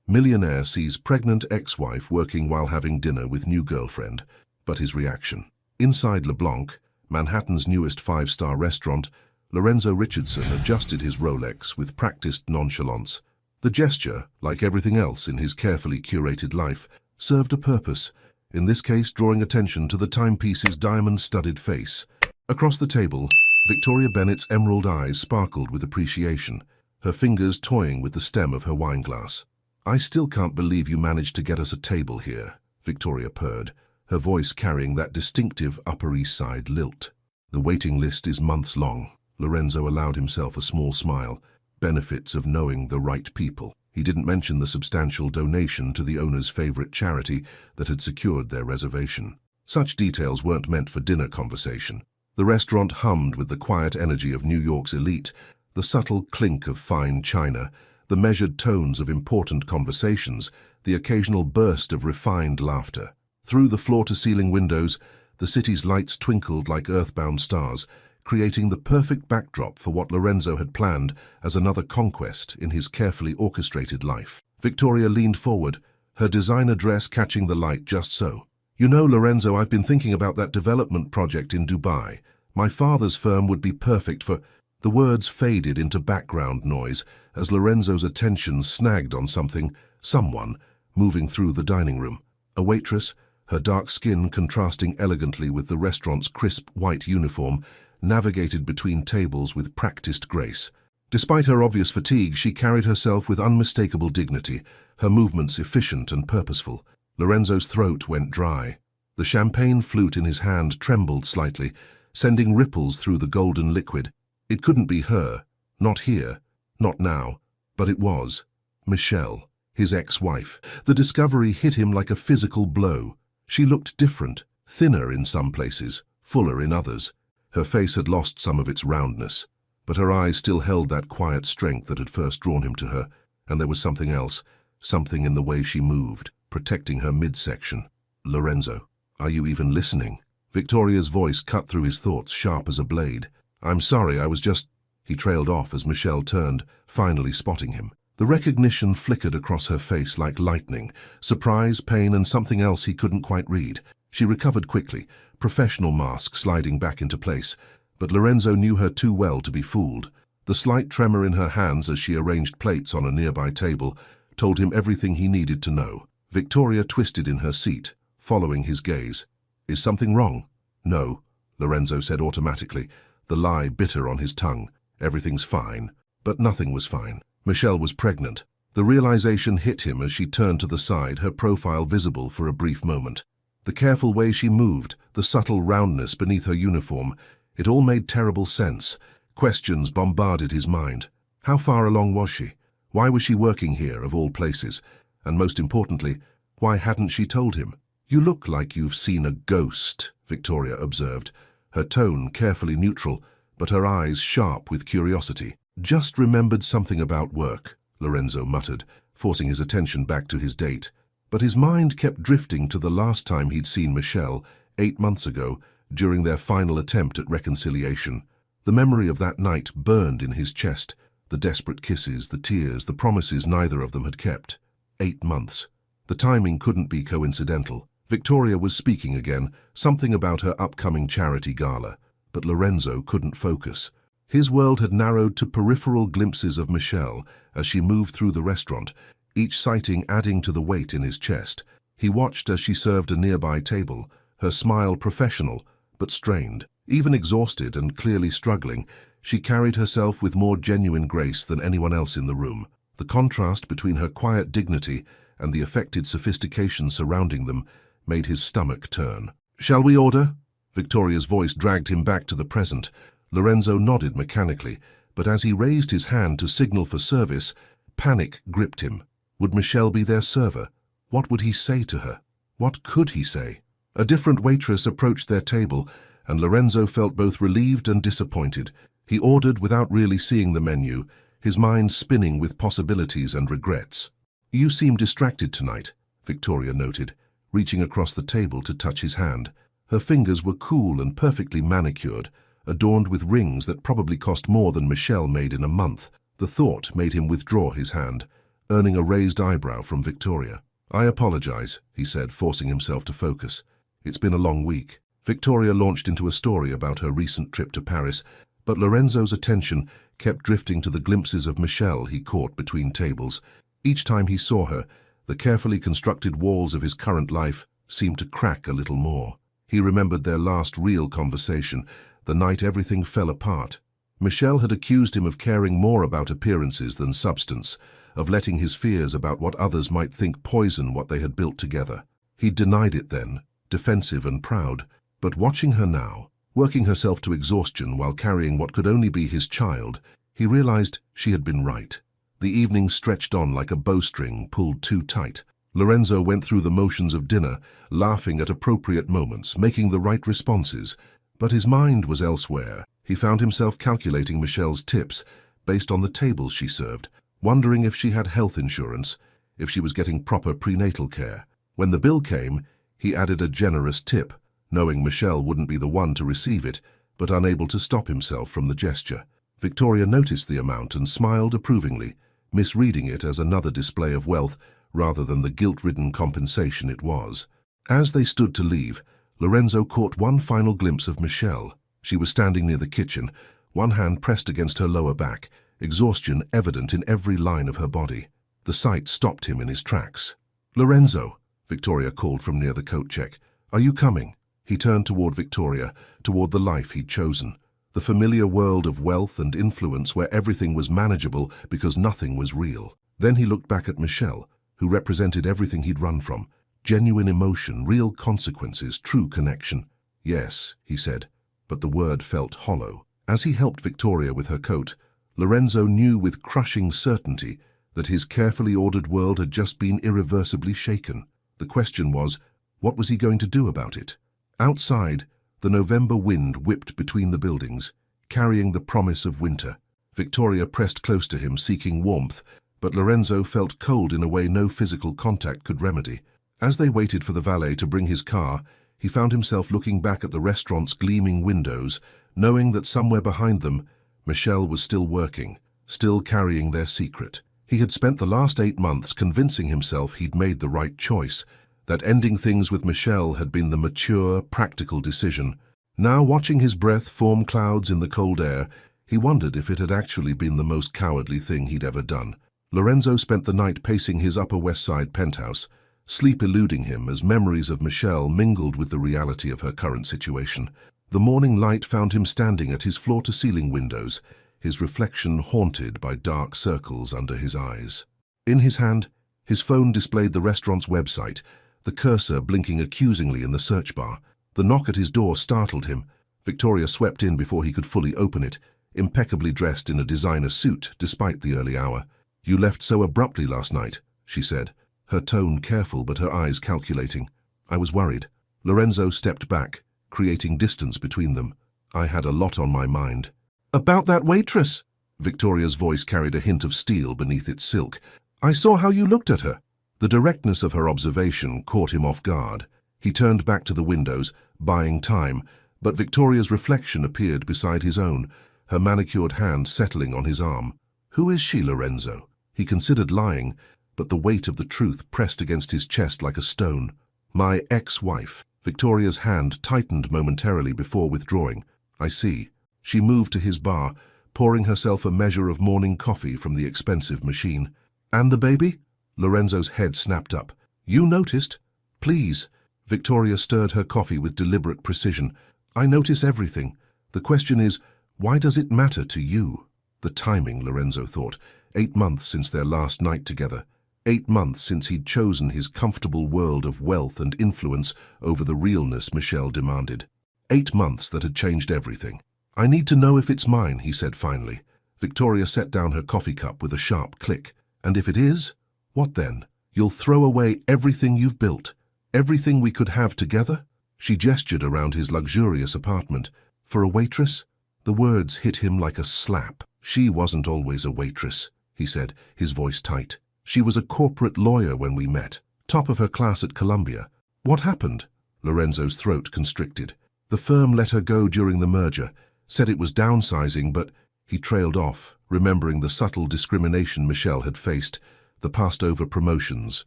Millionaire sees pregnant ex-wife working while having dinner with new girlfriend, but his reaction. Inside LeBlanc, Manhattan's newest five-star restaurant, Lorenzo Richardson adjusted his Rolex with practiced nonchalance. The gesture, like everything else in his carefully curated life, served a purpose, in this case drawing attention to the timepiece's diamond-studded face. Across the table, Victoria Bennett's emerald eyes sparkled with appreciation, her fingers toying with the stem of her wineglass. "I still can't believe you managed to get us a table here," Victoria purred, her voice carrying that distinctive Upper East Side lilt. "The waiting list is months long." Lorenzo allowed himself a small smile. Benefits of knowing the right people. He didn't mention the substantial donation to the owner's favorite charity that had secured their reservation. Such details weren't meant for dinner conversation. The restaurant hummed with the quiet energy of New York's elite, the subtle clink of fine china, the measured tones of important conversations, the occasional burst of refined laughter. Through the floor-to-ceiling windows, the city's lights twinkled like earthbound stars, creating the perfect backdrop for what Lorenzo had planned as another conquest in his carefully orchestrated life. Victoria leaned forward, her designer dress catching the light just so. "You know, Lorenzo, I've been thinking about that development project in Dubai. My father's firm would be perfect for—" The words faded into background noise as Lorenzo's attention snagged on someone, moving through the dining room. A waitress, her dark skin contrasting elegantly with the restaurant's crisp white uniform, navigated between tables with practiced grace. Despite her obvious fatigue, she carried herself with unmistakable dignity, her movements efficient and purposeful. Lorenzo's throat went dry. The champagne flute in his hand trembled slightly, sending ripples through the golden liquid. It couldn't be her, not here, not now, but it was. Michelle, his ex-wife. The discovery hit him like a physical blow. She looked different, thinner in some places, fuller in others. Her face had lost some of its roundness, but her eyes still held that quiet strength that had first drawn him to her, and there was something else, something in the way she moved, protecting her midsection. "Lorenzo, are you even listening?" Victoria's voice cut through his thoughts, sharp as a blade. "I'm sorry, I was just—" He trailed off as Michelle turned, finally spotting him. The recognition flickered across her face like lightning, surprise, pain, and something else he couldn't quite read. She recovered quickly, professional mask sliding back into place, but Lorenzo knew her too well to be fooled. The slight tremor in her hands as she arranged plates on a nearby table told him everything he needed to know. Victoria twisted in her seat, following his gaze. "Is something wrong?" "No," Lorenzo said automatically, the lie bitter on his tongue. "Everything's fine." But nothing was fine. Michelle was pregnant. The realization hit him as she turned to the side, her profile visible for a brief moment. The careful way she moved, the subtle roundness beneath her uniform, it all made terrible sense. Questions bombarded his mind. How far along was she? Why was she working here, of all places? And most importantly, why hadn't she told him? "You look like you've seen a ghost," Victoria observed, her tone carefully neutral, but her eyes sharp with curiosity. "Just remembered something about work," Lorenzo muttered, forcing his attention back to his date. But his mind kept drifting to the last time he'd seen Michelle, 8 months ago, during their final attempt at reconciliation. The memory of that night burned in his chest, the desperate kisses, the tears, the promises neither of them had kept. 8 months. The timing couldn't be coincidental. Victoria was speaking again, something about her upcoming charity gala, but Lorenzo couldn't focus. His world had narrowed to peripheral glimpses of Michelle as she moved through the restaurant, each sighting adding to the weight in his chest. He watched as she served a nearby table, her smile professional, but strained. Even exhausted and clearly struggling, she carried herself with more genuine grace than anyone else in the room. The contrast between her quiet dignity and the affected sophistication surrounding them made his stomach turn. "Shall we order?" Victoria's voice dragged him back to the present. Lorenzo nodded mechanically, but as he raised his hand to signal for service, panic gripped him. Would Michelle be their server? What would he say to her? What could he say? A different waitress approached their table, and Lorenzo felt both relieved and disappointed. He ordered without really seeing the menu, his mind spinning with possibilities and regrets. "You seem distracted tonight," Victoria noted, reaching across the table to touch his hand. Her fingers were cool and perfectly manicured, adorned with rings that probably cost more than Michelle made in a month. The thought made him withdraw his hand. earning a raised eyebrow from Victoria. "I apologize," he said, forcing himself to focus. "It's been a long week." Victoria launched into a story about her recent trip to Paris, but Lorenzo's attention kept drifting to the glimpses of Michelle he caught between tables. Each time he saw her, the carefully constructed walls of his current life seemed to crack a little more. He remembered their last real conversation, the night everything fell apart. Michelle had accused him of caring more about appearances than substance, of letting his fears about what others might think poison what they had built together. He'd denied it then, defensive and proud, but watching her now, working herself to exhaustion while carrying what could only be his child, he realized she had been right. The evening stretched on like a bowstring pulled too tight. Lorenzo went through the motions of dinner, laughing at appropriate moments, making the right responses, but his mind was elsewhere. He found himself calculating Michelle's tips based on the tables she served, wondering if she had health insurance, if she was getting proper prenatal care. When the bill came, he added a generous tip, knowing Michelle wouldn't be the one to receive it, but unable to stop himself from the gesture. Victoria noticed the amount and smiled approvingly, misreading it as another display of wealth rather than the guilt-ridden compensation it was. As they stood to leave, Lorenzo caught one final glimpse of Michelle. She was standing near the kitchen, one hand pressed against her lower back, exhaustion evident in every line of her body. The sight stopped him in his tracks. "Lorenzo," Victoria called from near the coat check. "Are you coming?" He turned toward Victoria, toward the life he'd chosen. The familiar world of wealth and influence where everything was manageable because nothing was real. Then he looked back at Michelle, who represented everything he'd run from. Genuine emotion, real consequences, true connection. "Yes," he said, but the word felt hollow. As he helped Victoria with her coat, Lorenzo knew with crushing certainty that his carefully ordered world had just been irreversibly shaken. The question was, what was he going to do about it? Outside, the November wind whipped between the buildings, carrying the promise of winter. Victoria pressed close to him, seeking warmth, but Lorenzo felt cold in a way no physical contact could remedy. As they waited for the valet to bring his car, he found himself looking back at the restaurant's gleaming windows, knowing that somewhere behind them, Michelle was still working, still carrying their secret. He had spent the last 8 months convincing himself he'd made the right choice, that ending things with Michelle had been the mature, practical decision. Now, watching his breath form clouds in the cold air, he wondered if it had actually been the most cowardly thing he'd ever done. Lorenzo spent the night pacing his Upper West Side penthouse, sleep eluding him as memories of Michelle mingled with the reality of her current situation. The morning light found him standing at his floor-to-ceiling windows, his reflection haunted by dark circles under his eyes. In his hand, his phone displayed the restaurant's website, the cursor blinking accusingly in the search bar. The knock at his door startled him. Victoria swept in before he could fully open it, impeccably dressed in a designer suit despite the early hour. "You left so abruptly last night," she said, her tone careful but her eyes calculating. "I was worried." Lorenzo stepped back, creating distance between them. "I had a lot on my mind." "About that waitress?" Victoria's voice carried a hint of steel beneath its silk. "I saw how you looked at her." The directness of her observation caught him off guard. He turned back to the windows, buying time, but Victoria's reflection appeared beside his own, her manicured hand settling on his arm. "Who is she, Lorenzo?" He considered lying, but the weight of the truth pressed against his chest like a stone. "My ex-wife." Victoria's hand tightened momentarily before withdrawing. "I see." She moved to his bar, pouring herself a measure of morning coffee from the expensive machine. "And the baby?" Lorenzo's head snapped up. "You noticed?" "Please." Victoria stirred her coffee with deliberate precision. "I notice everything. The question is, why does it matter to you?" The timing, Lorenzo thought. 8 months since their last night together. 8 months since he'd chosen his comfortable world of wealth and influence over the realness Michelle demanded. 8 months that had changed everything. "I need to know if it's mine," he said finally. Victoria set down her coffee cup with a sharp click. "And if it is? What then? You'll throw away everything you've built? Everything we could have together?" She gestured around his luxurious apartment. "For a waitress?" The words hit him like a slap. "She wasn't always a waitress," he said, his voice tight. "She was a corporate lawyer when we met, top of her class at Columbia." "What happened?" Lorenzo's throat constricted. "The firm let her go during the merger, said it was downsizing, but..." He trailed off, remembering the subtle discrimination Michelle had faced, The passed-over promotions,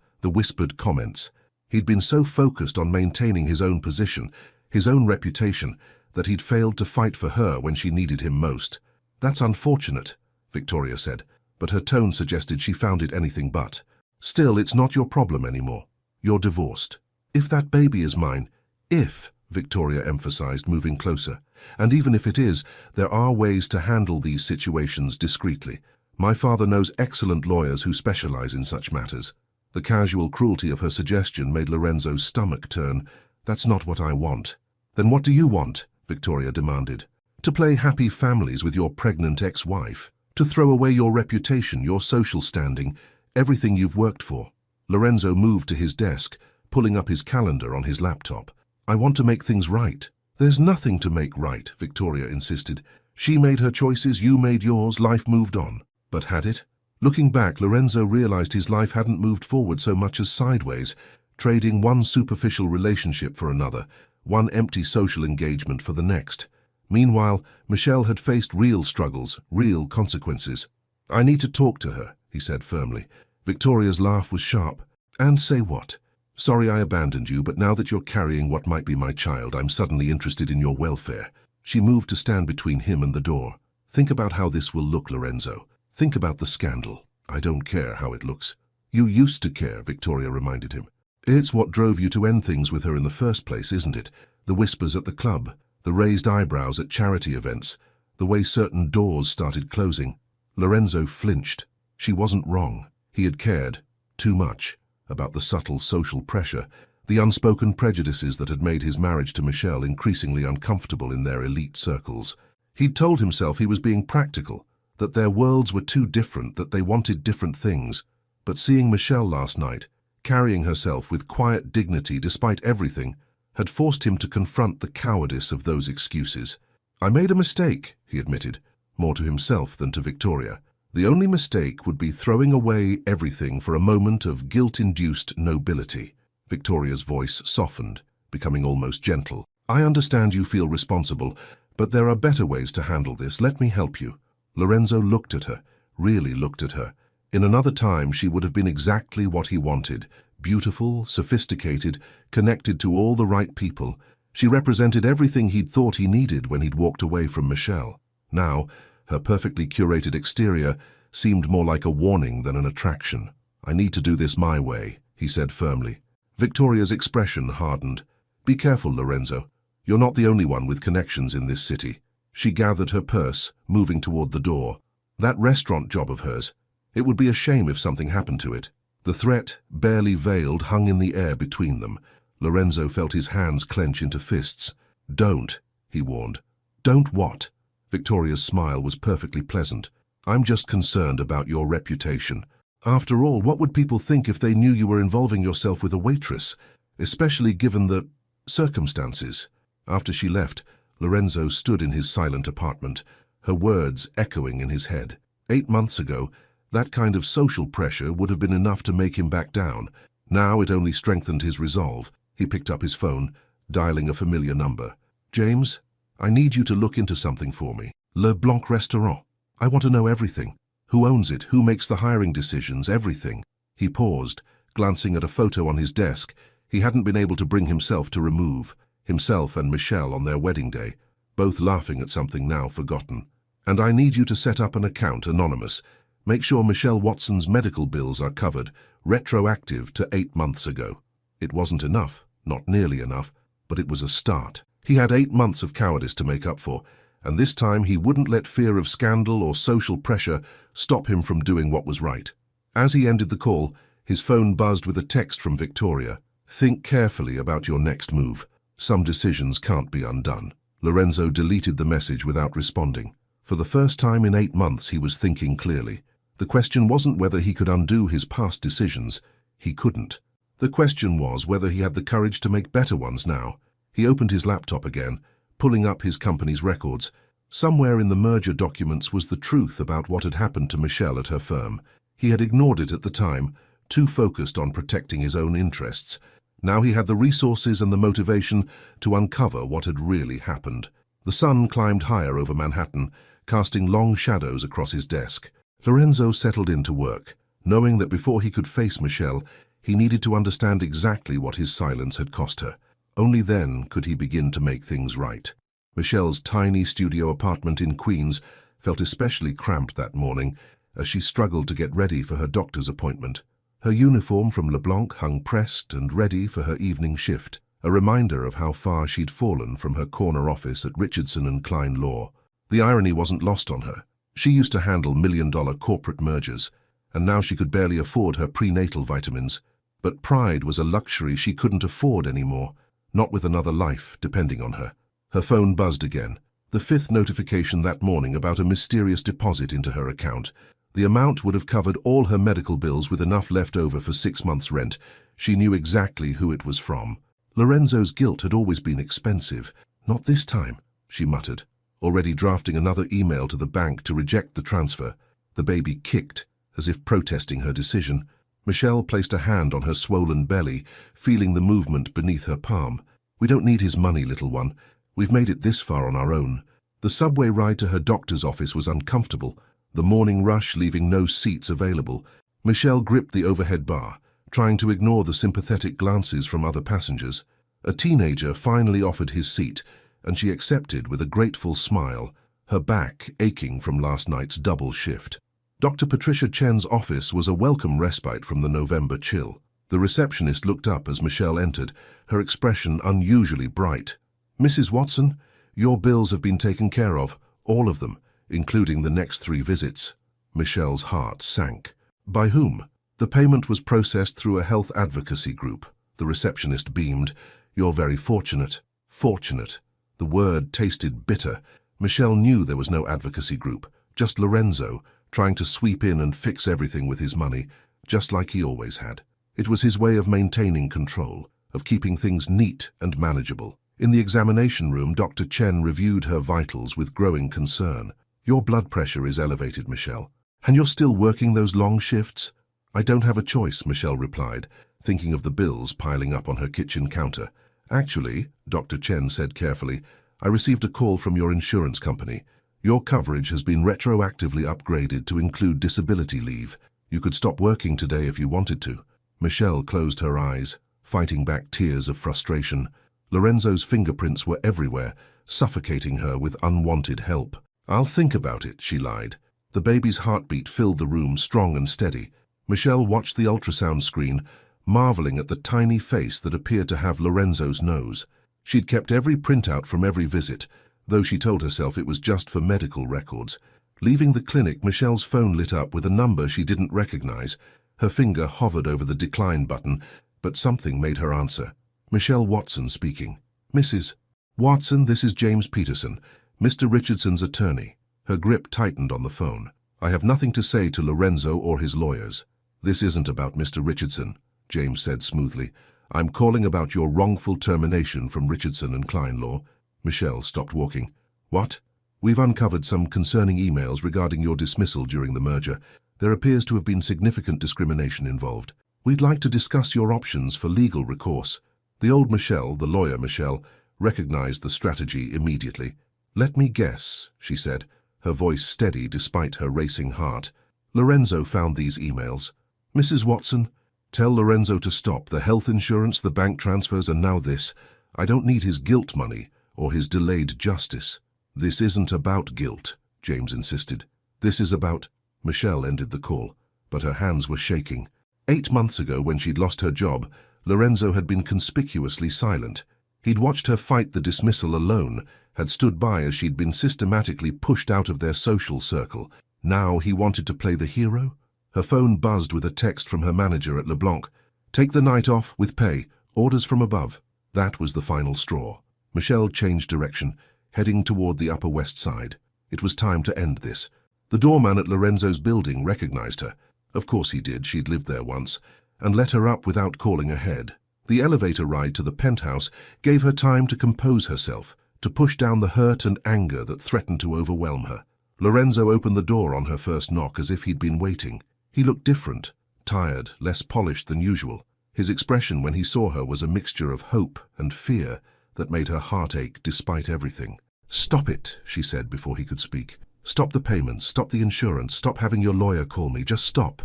the whispered comments. He'd been so focused on maintaining his own position, his own reputation, that he'd failed to fight for her when she needed him most. "That's unfortunate," Victoria said, but her tone suggested she found it anything but. "Still, it's not your problem anymore. You're divorced. If that baby is mine—" "If," Victoria emphasized, moving closer. "And even if it is, there are ways to handle these situations discreetly. My father knows excellent lawyers who specialize in such matters." The casual cruelty of her suggestion made Lorenzo's stomach turn. "That's not what I want." "Then what do you want?" Victoria demanded. "To play happy families with your pregnant ex-wife. To throw away your reputation, your social standing, everything you've worked for." Lorenzo moved to his desk, pulling up his calendar on his laptop. "I want to make things right." "There's nothing to make right," Victoria insisted. "She made her choices, you made yours, life moved on." But had it? Looking back, Lorenzo realized his life hadn't moved forward so much as sideways, trading one superficial relationship for another, one empty social engagement for the next. Meanwhile, Michelle had faced real struggles, real consequences. "I need to talk to her," he said firmly. Victoria's laugh was sharp. "And say what?" "Sorry I abandoned you, but now that you're carrying what might be my child, I'm suddenly interested in your welfare." She moved to stand between him and the door. "Think about how this will look, Lorenzo. Think about the scandal." "I don't care how it looks." "You used to care," Victoria reminded him. "It's what drove you to end things with her in the first place, isn't it? The whispers at the club, the raised eyebrows at charity events, the way certain doors started closing." Lorenzo flinched. She wasn't wrong. He had cared, too much, about the subtle social pressure, the unspoken prejudices that had made his marriage to Michelle increasingly uncomfortable in their elite circles. He'd told himself he was being practical, that their worlds were too different, that they wanted different things. But seeing Michelle last night, carrying herself with quiet dignity despite everything, had forced him to confront the cowardice of those excuses. "I made a mistake," he admitted, more to himself than to Victoria. The only mistake would be throwing away everything for a moment of guilt-induced nobility. Victoria's voice softened, becoming almost gentle. "I understand you feel responsible, but there are better ways to handle this. Let me help you." Lorenzo looked at her, really looked at her. In another time, she would have been exactly what he wanted. Beautiful, sophisticated, connected to all the right people. She represented everything he'd thought he needed when he'd walked away from Michelle. Now, her perfectly curated exterior seemed more like a warning than an attraction. "I need to do this my way," he said firmly. Victoria's expression hardened. "Be careful, Lorenzo. You're not the only one with connections in this city." She gathered her purse, moving toward the door. "That restaurant job of hers. It would be a shame if something happened to it." The threat, barely veiled, hung in the air between them. Lorenzo felt his hands clench into fists. "Don't," he warned. "Don't what?" Victoria's smile was perfectly pleasant. "I'm just concerned about your reputation. After all, what would people think if they knew you were involving yourself with a waitress, especially given the circumstances?" After she left, Lorenzo stood in his silent apartment, her words echoing in his head. 8 months ago, that kind of social pressure would have been enough to make him back down. Now it only strengthened his resolve. He picked up his phone, dialing a familiar number. "James, I need you to look into something for me. Le Blanc Restaurant. I want to know everything. Who owns it? Who makes the hiring decisions? Everything." He paused, glancing at a photo on his desk he hadn't been able to bring himself to remove. Himself and Michelle on their wedding day, both laughing at something now forgotten. "And I need you to set up an account, anonymous. Make sure Michelle Watson's medical bills are covered, retroactive to 8 months ago." It wasn't enough, not nearly enough, but it was a start. He had 8 months of cowardice to make up for, and this time he wouldn't let fear of scandal or social pressure stop him from doing what was right. As he ended the call, his phone buzzed with a text from Victoria. "Think carefully about your next move. Some decisions can't be undone." Lorenzo deleted the message without responding. For the first time in 8 months, he was thinking clearly. The question wasn't whether he could undo his past decisions. He couldn't. The question was whether he had the courage to make better ones now. He opened his laptop again, pulling up his company's records. Somewhere in the merger documents was the truth about what had happened to Michelle at her firm. He had ignored it at the time, too focused on protecting his own interests. Now he had the resources and the motivation to uncover what had really happened. The sun climbed higher over Manhattan, casting long shadows across his desk. Lorenzo settled into work, knowing that before he could face Michelle, he needed to understand exactly what his silence had cost her. Only then could he begin to make things right. Michelle's tiny studio apartment in Queens felt especially cramped that morning as she struggled to get ready for her doctor's appointment. Her uniform from LeBlanc hung pressed and ready for her evening shift, a reminder of how far she'd fallen from her corner office at Richardson & Klein Law. The irony wasn't lost on her. She used to handle million-dollar corporate mergers, and now she could barely afford her prenatal vitamins. But pride was a luxury she couldn't afford anymore, not with another life depending on her. Her phone buzzed again, the fifth notification that morning about a mysterious deposit into her account. The amount would have covered all her medical bills with enough left over for 6 months' rent. She knew exactly who it was from. Lorenzo's guilt had always been expensive. Not this time, she muttered, already drafting another email to the bank to reject the transfer. The baby kicked, as if protesting her decision. Michelle placed a hand on her swollen belly, feeling the movement beneath her palm. "We don't need his money, little one. We've made it this far on our own." The subway ride to her doctor's office was uncomfortable, the morning rush leaving no seats available. Michelle gripped the overhead bar, trying to ignore the sympathetic glances from other passengers. A teenager finally offered his seat, and she accepted with a grateful smile, her back aching from last night's double shift. Dr. Patricia Chen's office was a welcome respite from the November chill. The receptionist looked up as Michelle entered, her expression unusually bright. "Mrs. Watson, your bills have been taken care of, all of them, including the next 3 visits." Michelle's heart sank. "By whom?" "The payment was processed through a health advocacy group." The receptionist beamed. "You're very fortunate." Fortunate. The word tasted bitter. Michelle knew there was no advocacy group, just Lorenzo, trying to sweep in and fix everything with his money, just like he always had. It was his way of maintaining control, of keeping things neat and manageable. In the examination room, Dr. Chen reviewed her vitals with growing concern. "Your blood pressure is elevated, Michelle. And you're still working those long shifts?" "I don't have a choice," Michelle replied, thinking of the bills piling up on her kitchen counter. "Actually," Dr. Chen said carefully, "I received a call from your insurance company. Your coverage has been retroactively upgraded to include disability leave. You could stop working today if you wanted to." Michelle closed her eyes, fighting back tears of frustration. Lorenzo's fingerprints were everywhere, suffocating her with unwanted help. "I'll think about it," she lied. The baby's heartbeat filled the room strong and steady. Michelle watched the ultrasound screen, marveling at the tiny face that appeared to have Lorenzo's nose. She'd kept every printout from every visit, though she told herself it was just for medical records. Leaving the clinic, Michelle's phone lit up with a number she didn't recognize. Her finger hovered over the decline button, but something made her answer. "Michelle Watson speaking." "Mrs. Watson, this is James Peterson, Mr. Richardson's attorney." Her grip tightened on the phone. "I have nothing to say to Lorenzo or his lawyers." "This isn't about Mr. Richardson," James said smoothly. "I'm calling about your wrongful termination from Richardson & Klein Law." Michelle stopped walking. "What?" "We've uncovered some concerning emails regarding your dismissal during the merger. There appears to have been significant discrimination involved. We'd like to discuss your options for legal recourse." The old Michelle, the lawyer Michelle, recognized the strategy immediately. "Let me guess," she said, her voice steady despite her racing heart. "Lorenzo found these emails." "Mrs. Watson, tell Lorenzo to stop. The health insurance, the bank transfers, and now this. I don't need his guilt money or his delayed justice." "This isn't about guilt," James insisted. "This is about—" Michelle ended the call, but her hands were shaking. 8 months ago, when she'd lost her job, Lorenzo had been conspicuously silent. He'd watched her fight the dismissal alone, had stood by as she'd been systematically pushed out of their social circle. Now he wanted to play the hero? Her phone buzzed with a text from her manager at LeBlanc. "Take the night off, with pay. Orders from above." That was the final straw. Michelle changed direction, heading toward the Upper West Side. It was time to end this. The doorman at Lorenzo's building recognized her. Of course he did, she'd lived there once, and let her up without calling ahead. The elevator ride to the penthouse gave her time to compose herself, to push down the hurt and anger that threatened to overwhelm her. Lorenzo opened the door on her first knock as if he'd been waiting. He looked different, tired, less polished than usual. His expression when he saw her was a mixture of hope and fear that made her heart ache despite everything. "Stop it," she said before he could speak. "Stop the payments, stop the insurance, stop having your lawyer call me, just stop."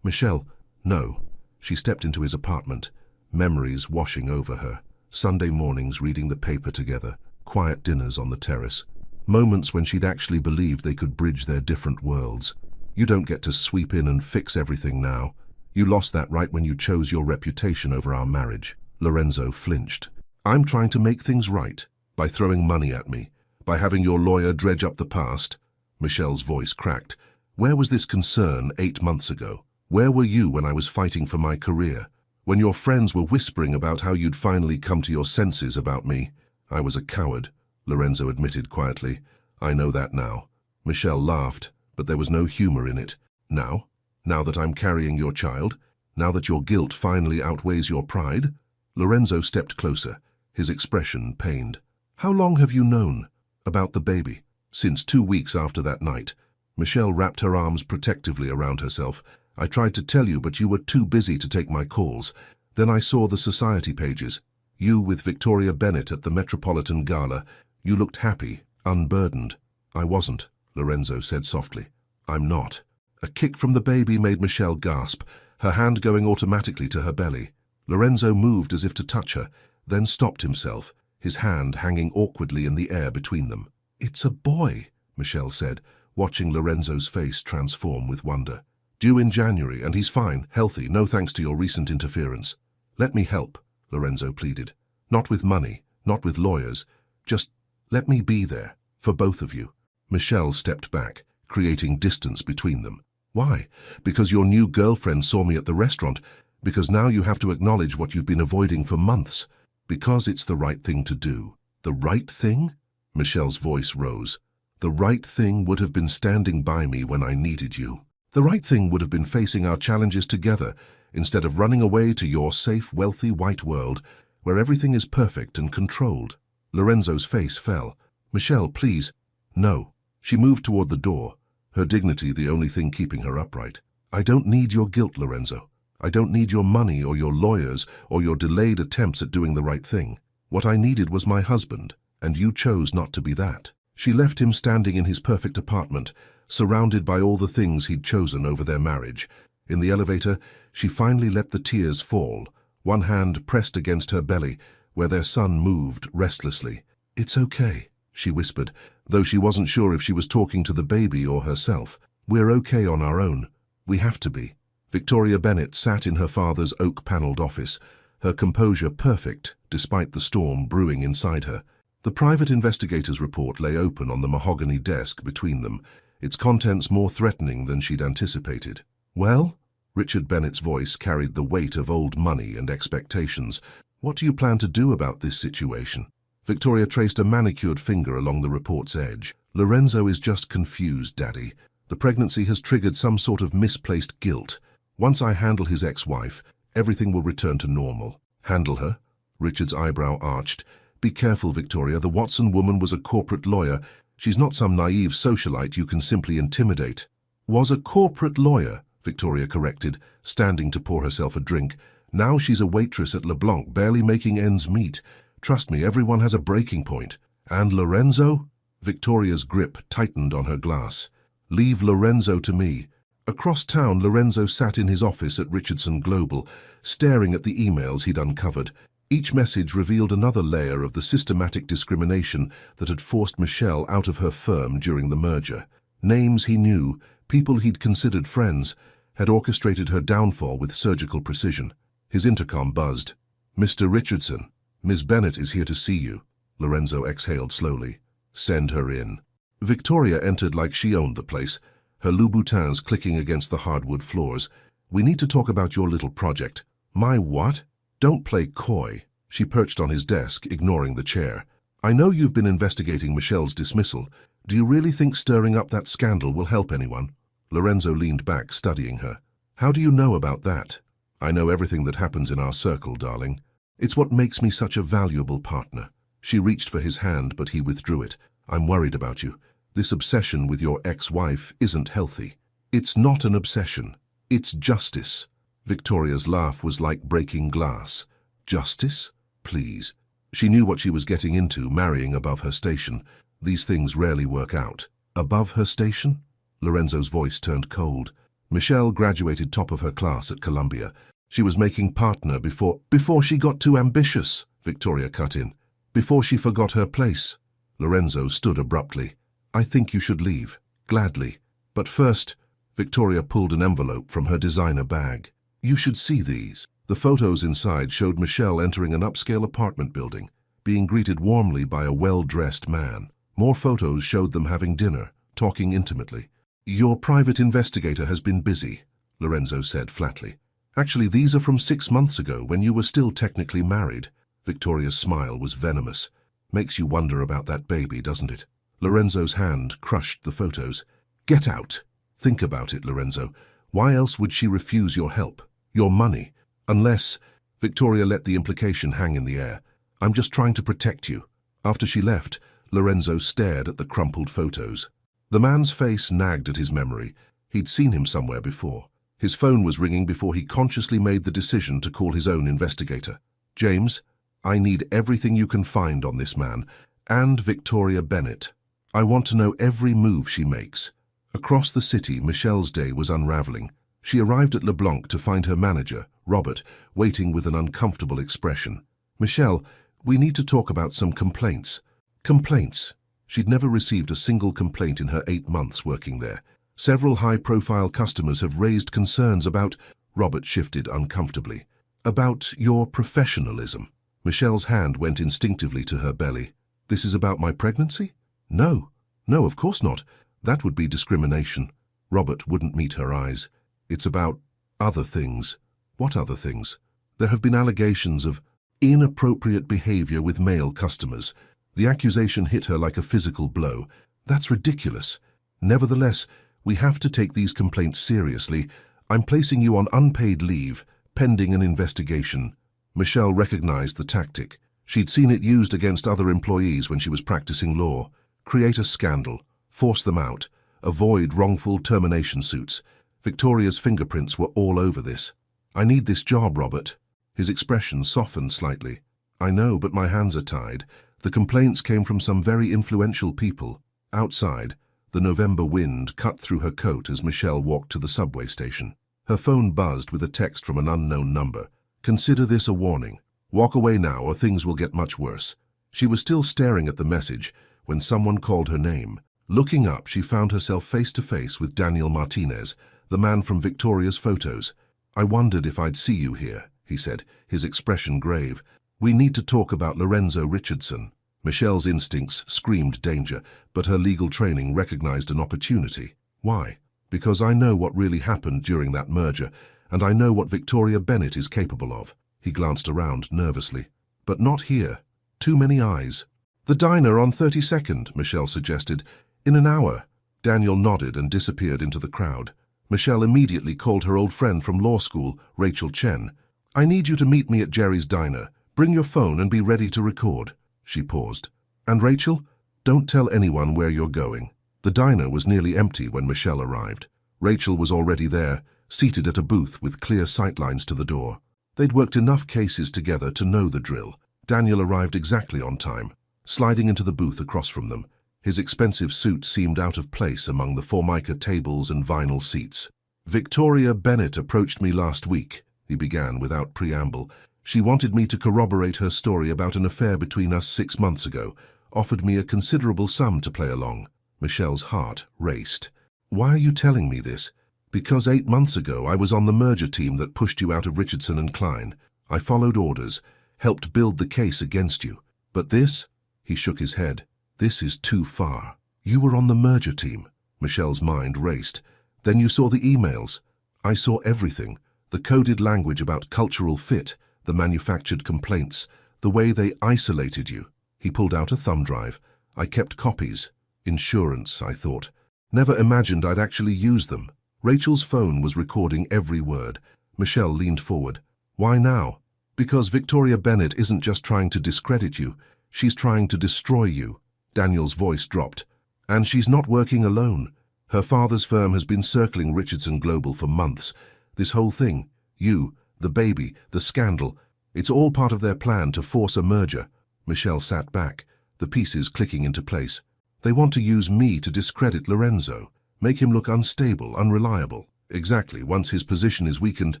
Michelle, no. She stepped into his apartment, memories washing over her. Sunday mornings reading the paper together, quiet dinners on the terrace. Moments when she'd actually believed they could bridge their different worlds. You don't get to sweep in and fix everything now. You lost that right when you chose your reputation over our marriage. Lorenzo flinched. I'm trying to make things right. By throwing money at me. By having your lawyer dredge up the past. Michelle's voice cracked. Where was this concern 8 months ago? Where were you when I was fighting for my career? When your friends were whispering about how you'd finally come to your senses about me? I was a coward, Lorenzo admitted quietly. I know that now. Michelle laughed, but there was no humor in it. Now? Now that I'm carrying your child? Now that your guilt finally outweighs your pride? Lorenzo stepped closer, his expression pained. How long have you known about the baby? Since 2 weeks after that night. Michelle wrapped her arms protectively around herself. I tried to tell you, but you were too busy to take my calls. Then I saw the society pages. You with Victoria Bennett at the Metropolitan Gala. You looked happy, unburdened. I wasn't, Lorenzo said softly. I'm not. A kick from the baby made Michelle gasp, her hand going automatically to her belly. Lorenzo moved as if to touch her, then stopped himself, his hand hanging awkwardly in the air between them. It's a boy, Michelle said, watching Lorenzo's face transform with wonder. Due in January, and he's fine, healthy, no thanks to your recent interference. Let me help, Lorenzo pleaded. Not with money, not with lawyers. Just let me be there, for both of you. Michelle stepped back, creating distance between them. Why? Because your new girlfriend saw me at the restaurant. Because now you have to acknowledge what you've been avoiding for months. Because it's the right thing to do. The right thing? Michelle's voice rose. The right thing would have been standing by me when I needed you. The right thing would have been facing our challenges together, instead of running away to your safe, wealthy white world, where everything is perfect and controlled. Lorenzo's face fell. Michelle, please. No. She moved toward the door, her dignity the only thing keeping her upright. I don't need your guilt, Lorenzo. I don't need your money or your lawyers or your delayed attempts at doing the right thing. What I needed was my husband, and you chose not to be that. She left him standing in his perfect apartment, surrounded by all the things he'd chosen over their marriage. In the elevator, she finally let the tears fall, one hand pressed against her belly, where their son moved restlessly. It's okay, she whispered, though she wasn't sure if she was talking to the baby or herself. We're okay on our own. We have to be. Victoria Bennett sat in her father's oak-paneled office, her composure perfect despite the storm brewing inside her. The private investigator's report lay open on the mahogany desk between them, its contents more threatening than she'd anticipated. Well? Richard Bennett's voice carried the weight of old money and expectations. What do you plan to do about this situation? Victoria traced a manicured finger along the report's edge. Lorenzo is just confused, Daddy. The pregnancy has triggered some sort of misplaced guilt. Once I handle his ex-wife, everything will return to normal. Handle her? Richard's eyebrow arched. Be careful, Victoria. The Watson woman was a corporate lawyer. She's not some naive socialite you can simply intimidate. Was a corporate lawyer, Victoria corrected, standing to pour herself a drink. Now she's a waitress at LeBlanc, barely making ends meet. Trust me, everyone has a breaking point. And Lorenzo? Victoria's grip tightened on her glass. Leave Lorenzo to me. Across town, Lorenzo sat in his office at Richardson Global, staring at the emails he'd uncovered. Each message revealed another layer of the systematic discrimination that had forced Michelle out of her firm during the merger. Names he knew, people he'd considered friends, had orchestrated her downfall with surgical precision. His intercom buzzed. Mr. Richardson, Miss Bennett is here to see you. Lorenzo exhaled slowly. Send her in. Victoria entered like she owned the place, her Louboutins clicking against the hardwood floors. We need to talk about your little project. My what? Don't play coy. She perched on his desk, ignoring the chair. I know you've been investigating Michelle's dismissal. Do you really think stirring up that scandal will help anyone? Lorenzo leaned back, studying her. How do you know about that? I know everything that happens in our circle, darling. It's what makes me such a valuable partner. She reached for his hand, but he withdrew it. I'm worried about you. This obsession with your ex-wife isn't healthy. It's not an obsession. It's justice. Victoria's laugh was like breaking glass. Justice? Please. She knew what she was getting into, marrying above her station. These things rarely work out. Above her station? Lorenzo's voice turned cold. Michelle graduated top of her class at Columbia. She was making partner before she got too ambitious, Victoria cut in. Before she forgot her place. Lorenzo stood abruptly. I think you should leave. Gladly. But first, Victoria pulled an envelope from her designer bag. You should see these. The photos inside showed Michelle entering an upscale apartment building, being greeted warmly by a well-dressed man. More photos showed them having dinner, talking intimately. Your private investigator has been busy, Lorenzo said flatly. Actually, these are from 6 months ago when you were still technically married. Victoria's smile was venomous. Makes you wonder about that baby, doesn't it? Lorenzo's hand crushed the photos. Get out. Think about it, Lorenzo. Why else would she refuse your help? Your money? Unless... Victoria let the implication hang in the air. I'm just trying to protect you. After she left, Lorenzo stared at the crumpled photos. The man's face nagged at his memory. He'd seen him somewhere before. His phone was ringing before he consciously made the decision to call his own investigator. James, I need everything you can find on this man, and Victoria Bennett. I want to know every move she makes. Across the city, Michelle's day was unraveling. She arrived at LeBlanc to find her manager, Robert, waiting with an uncomfortable expression. Michelle, we need to talk about some complaints. Complaints? She'd never received a single complaint in her 8 months working there. Several high-profile customers have raised concerns about... Robert shifted uncomfortably. About your professionalism. Michelle's hand went instinctively to her belly. This is about my pregnancy? No. No, of course not. That would be discrimination. Robert wouldn't meet her eyes. It's about other things. What other things? There have been allegations of inappropriate behavior with male customers. The accusation hit her like a physical blow. That's ridiculous. Nevertheless, we have to take these complaints seriously. I'm placing you on unpaid leave, pending an investigation. Michelle recognized the tactic. She'd seen it used against other employees when she was practicing law. Create a scandal, force them out, avoid wrongful termination suits. Victoria's fingerprints were all over this. I need this job, Robert. His expression softened slightly. I know, but my hands are tied. The complaints came from some very influential people. Outside, the November wind cut through her coat as Michelle walked to the subway station. Her phone buzzed with a text from an unknown number. Consider this a warning. Walk away now or things will get much worse. She was still staring at the message when someone called her name. Looking up, she found herself face to face with Daniel Martinez, the man from Victoria's photos. I wondered if I'd see you here, he said, his expression grave. We need to talk about Lorenzo Richardson. Michelle's instincts screamed danger, but her legal training recognized an opportunity. Why? Because I know what really happened during that merger, and I know what Victoria Bennett is capable of. He glanced around nervously. But not here. Too many eyes. The diner on 32nd, Michelle suggested. In an hour. Daniel nodded and disappeared into the crowd. Michelle immediately called her old friend from law school, Rachel Chen. I need you to meet me at Jerry's diner. Bring your phone and be ready to record. She paused. And Rachel, don't tell anyone where you're going. The diner was nearly empty when Michelle arrived. Rachel was already there, seated at a booth with clear sightlines to the door. They'd worked enough cases together to know the drill. Daniel arrived exactly on time, sliding into the booth across from them. His expensive suit seemed out of place among the formica tables and vinyl seats. Victoria Bennett approached me last week, he began without preamble. She wanted me to corroborate her story about an affair between us 6 months ago, offered me a considerable sum to play along. Michelle's heart raced. Why are you telling me this? Because 8 months ago I was on the merger team that pushed you out of Richardson and Klein. I followed orders, helped build the case against you. But this? He shook his head. This is too far. You were on the merger team. Michelle's mind raced. Then you saw the emails. I saw everything. The coded language about cultural fit, the manufactured complaints, the way they isolated you. He pulled out a thumb drive. I kept copies. Insurance, I thought. Never imagined I'd actually use them. Rachel's phone was recording every word. Michelle leaned forward. Why now? Because Victoria Bennett isn't just trying to discredit you. She's trying to destroy you. Daniel's voice dropped. And she's not working alone. Her father's firm has been circling Richardson Global for months. This whole thing, you, the baby, the scandal, it's all part of their plan to force a merger. Michelle sat back, the pieces clicking into place. They want to use me to discredit Lorenzo, make him look unstable, unreliable. Exactly. Once his position is weakened,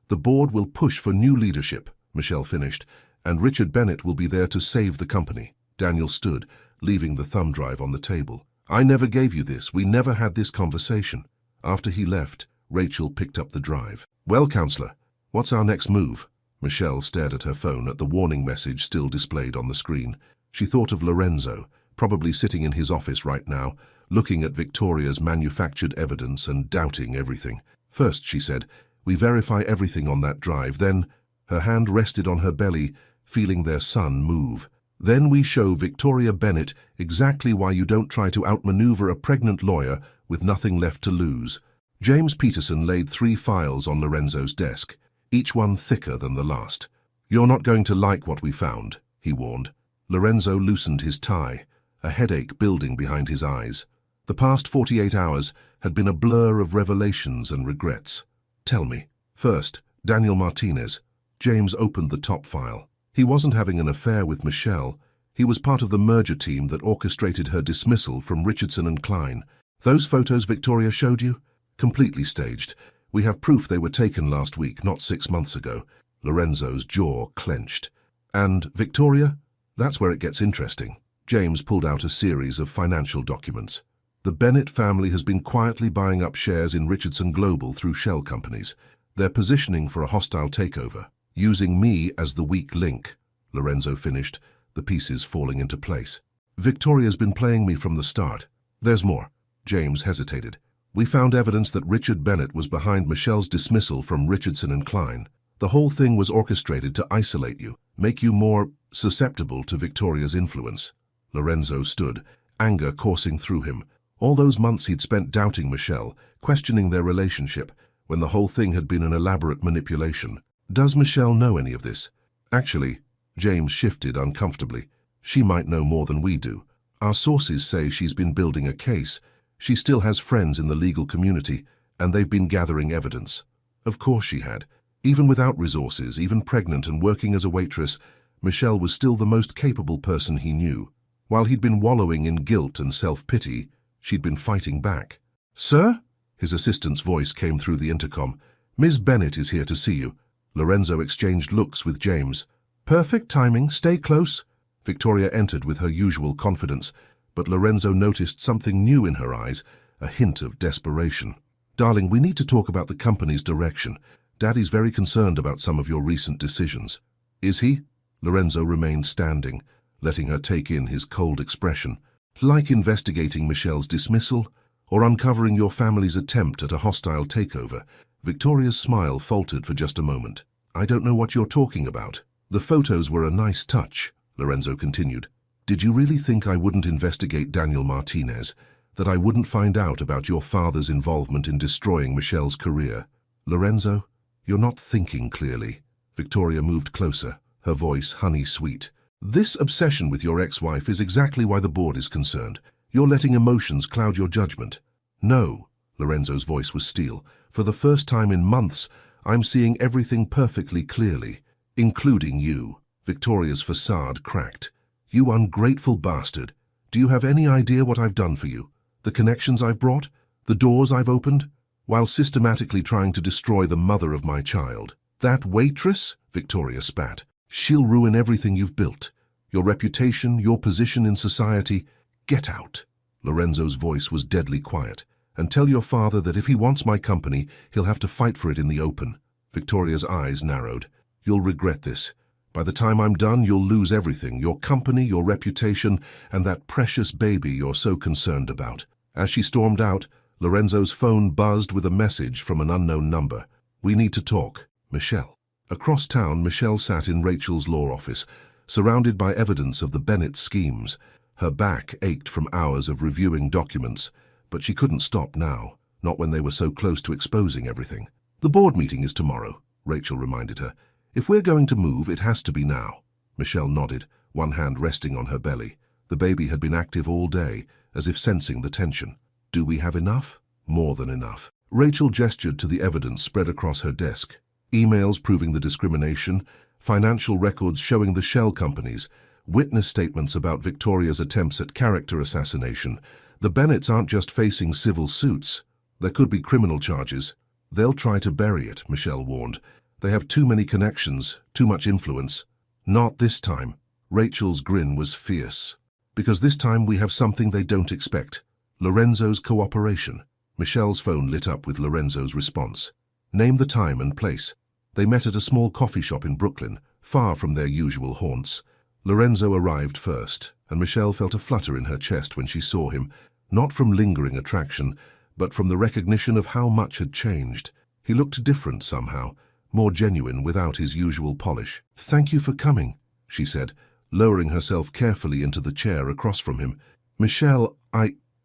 the board will push for new leadership, Michelle finished, and Richard Bennett will be there to save the company. Daniel stood, leaving the thumb drive on the table. I never gave you this. We never had this conversation. After he left, Rachel picked up the drive. Well, counselor, what's our next move? Michelle stared at her phone at the warning message still displayed on the screen. She thought of Lorenzo, probably sitting in his office right now, looking at Victoria's manufactured evidence and doubting everything. First, she said, we verify everything on that drive. Then, her hand rested on her belly, feeling their son move. Then we show Victoria Bennett exactly why you don't try to outmaneuver a pregnant lawyer with nothing left to lose. James Peterson laid 3 files on Lorenzo's desk, each one thicker than the last. You're not going to like what we found, he warned. Lorenzo loosened his tie, a headache building behind his eyes. The past 48 hours had been a blur of revelations and regrets. Tell me. First, Daniel Martinez. James opened the top file. He wasn't having an affair with Michelle. He was part of the merger team that orchestrated her dismissal from Richardson and Klein. Those photos Victoria showed you? Completely staged. We have proof they were taken last week, not 6 months ago. Lorenzo's jaw clenched. And Victoria? That's where it gets interesting. James pulled out a series of financial documents. The Bennett family has been quietly buying up shares in Richardson Global through shell companies. They're positioning for a hostile takeover, using me as the weak link. Lorenzo finished, the pieces falling into place. Victoria's been playing me from the start. There's more. James hesitated. We found evidence that Richard Bennett was behind Michelle's dismissal from Richardson and Klein. The whole thing was orchestrated to isolate you, make you more susceptible to Victoria's influence. Lorenzo stood, anger coursing through him. All those months he'd spent doubting Michelle, questioning their relationship, when the whole thing had been an elaborate manipulation. Does Michelle know any of this? Actually, James shifted uncomfortably. She might know more than we do. Our sources say she's been building a case. She still has friends in the legal community, and they've been gathering evidence. Of course she had. Even without resources, even pregnant and working as a waitress, Michelle was still the most capable person he knew. While he'd been wallowing in guilt and self-pity, she'd been fighting back. Sir? His assistant's voice came through the intercom. Ms. Bennett is here to see you. Lorenzo exchanged looks with James. Perfect timing. Stay close. Victoria entered with her usual confidence, but Lorenzo noticed something new in her eyes, a hint of desperation. Darling, we need to talk about the company's direction. Daddy's very concerned about some of your recent decisions. Is he? Lorenzo remained standing, letting her take in his cold expression. Like investigating Michelle's dismissal, or uncovering your family's attempt at a hostile takeover. Victoria's smile faltered for just a moment. I don't know what you're talking about. The photos were a nice touch, Lorenzo continued. Did you really think I wouldn't investigate Daniel Martinez, that I wouldn't find out about your father's involvement in destroying Michelle's career? Lorenzo, you're not thinking clearly. Victoria moved closer, her voice honey-sweet. This obsession with your ex-wife is exactly why the board is concerned. You're letting emotions cloud your judgment. No, Lorenzo's voice was steel. For the first time in months, I'm seeing everything perfectly clearly, including you. Victoria's facade cracked. You ungrateful bastard. Do you have any idea what I've done for you? The connections I've brought? The doors I've opened? While systematically trying to destroy the mother of my child. That waitress? Victoria spat. She'll ruin everything you've built. Your reputation, your position in society. Get out. Lorenzo's voice was deadly quiet. And tell your father that if he wants my company, he'll have to fight for it in the open. Victoria's eyes narrowed. You'll regret this. By the time I'm done, you'll lose everything. Your company, your reputation, and that precious baby you're so concerned about. As she stormed out, Lorenzo's phone buzzed with a message from an unknown number. We need to talk. Michelle. Across town, Michelle sat in Rachel's law office, surrounded by evidence of the Bennett schemes. Her back ached from hours of reviewing documents, but she couldn't stop now, not when they were so close to exposing everything. The board meeting is tomorrow, Rachel reminded her. If we're going to move, it has to be now. Michelle nodded, one hand resting on her belly. The baby had been active all day, as if sensing the tension. Do we have enough? More than enough. Rachel gestured to the evidence spread across her desk. Emails proving the discrimination, financial records showing the shell companies, witness statements about Victoria's attempts at character assassination. The Bennetts aren't just facing civil suits. There could be criminal charges. They'll try to bury it, Michelle warned. They have too many connections, too much influence. Not this time. Rachel's grin was fierce. Because this time we have something they don't expect. Lorenzo's cooperation. Michelle's phone lit up with Lorenzo's response. Name the time and place. They met at a small coffee shop in Brooklyn, far from their usual haunts. Lorenzo arrived first, and Michelle felt a flutter in her chest when she saw him, not from lingering attraction, but from the recognition of how much had changed. He looked different somehow, more genuine without his usual polish. "Thank you for coming," she said, lowering herself carefully into the chair across from him. "Michelle,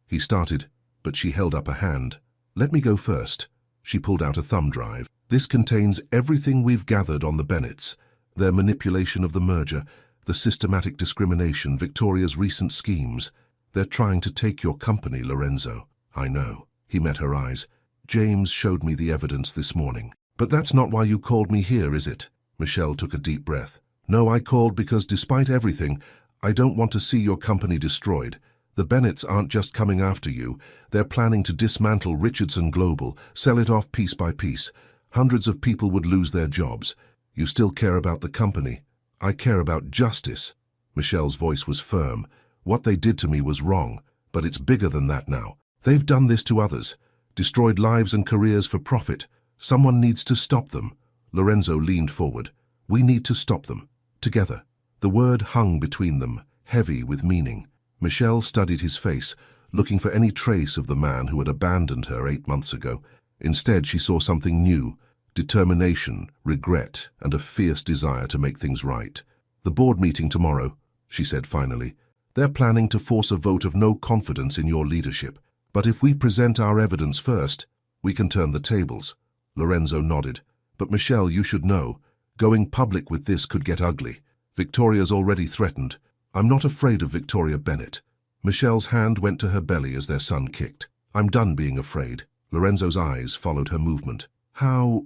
He started, but she held up a hand. "Let me go first." She pulled out a thumb drive. "This contains everything we've gathered on the Bennetts, their manipulation of the merger, the systematic discrimination, Victoria's recent schemes. They're trying to take your company, Lorenzo." "I know." He met her eyes. "James showed me the evidence this morning." "But that's not why you called me here, is it?" Michelle took a deep breath. "No, I called because despite everything, I don't want to see your company destroyed. The Bennetts aren't just coming after you. They're planning to dismantle Richardson Global, sell it off piece by piece. Hundreds of people would lose their jobs. You still care about the company. I care about justice." Michelle's voice was firm. "What they did to me was wrong, but it's bigger than that now. They've done this to others, destroyed lives and careers for profit. Someone needs to stop them." Lorenzo leaned forward. "We need to stop them. Together." The word hung between them, heavy with meaning. Michelle studied his face, looking for any trace of the man who had abandoned her 8 months ago. Instead, she saw something new: determination, regret, and a fierce desire to make things right. "The board meeting tomorrow," she said finally. "They're planning to force a vote of no confidence in your leadership. But if we present our evidence first, we can turn the tables." Lorenzo nodded. "But Michelle, you should know. Going public with this could get ugly. Victoria's already threatened. I'm not afraid of Victoria Bennett." Michelle's hand went to her belly as their son kicked. "I'm done being afraid." Lorenzo's eyes followed her movement. How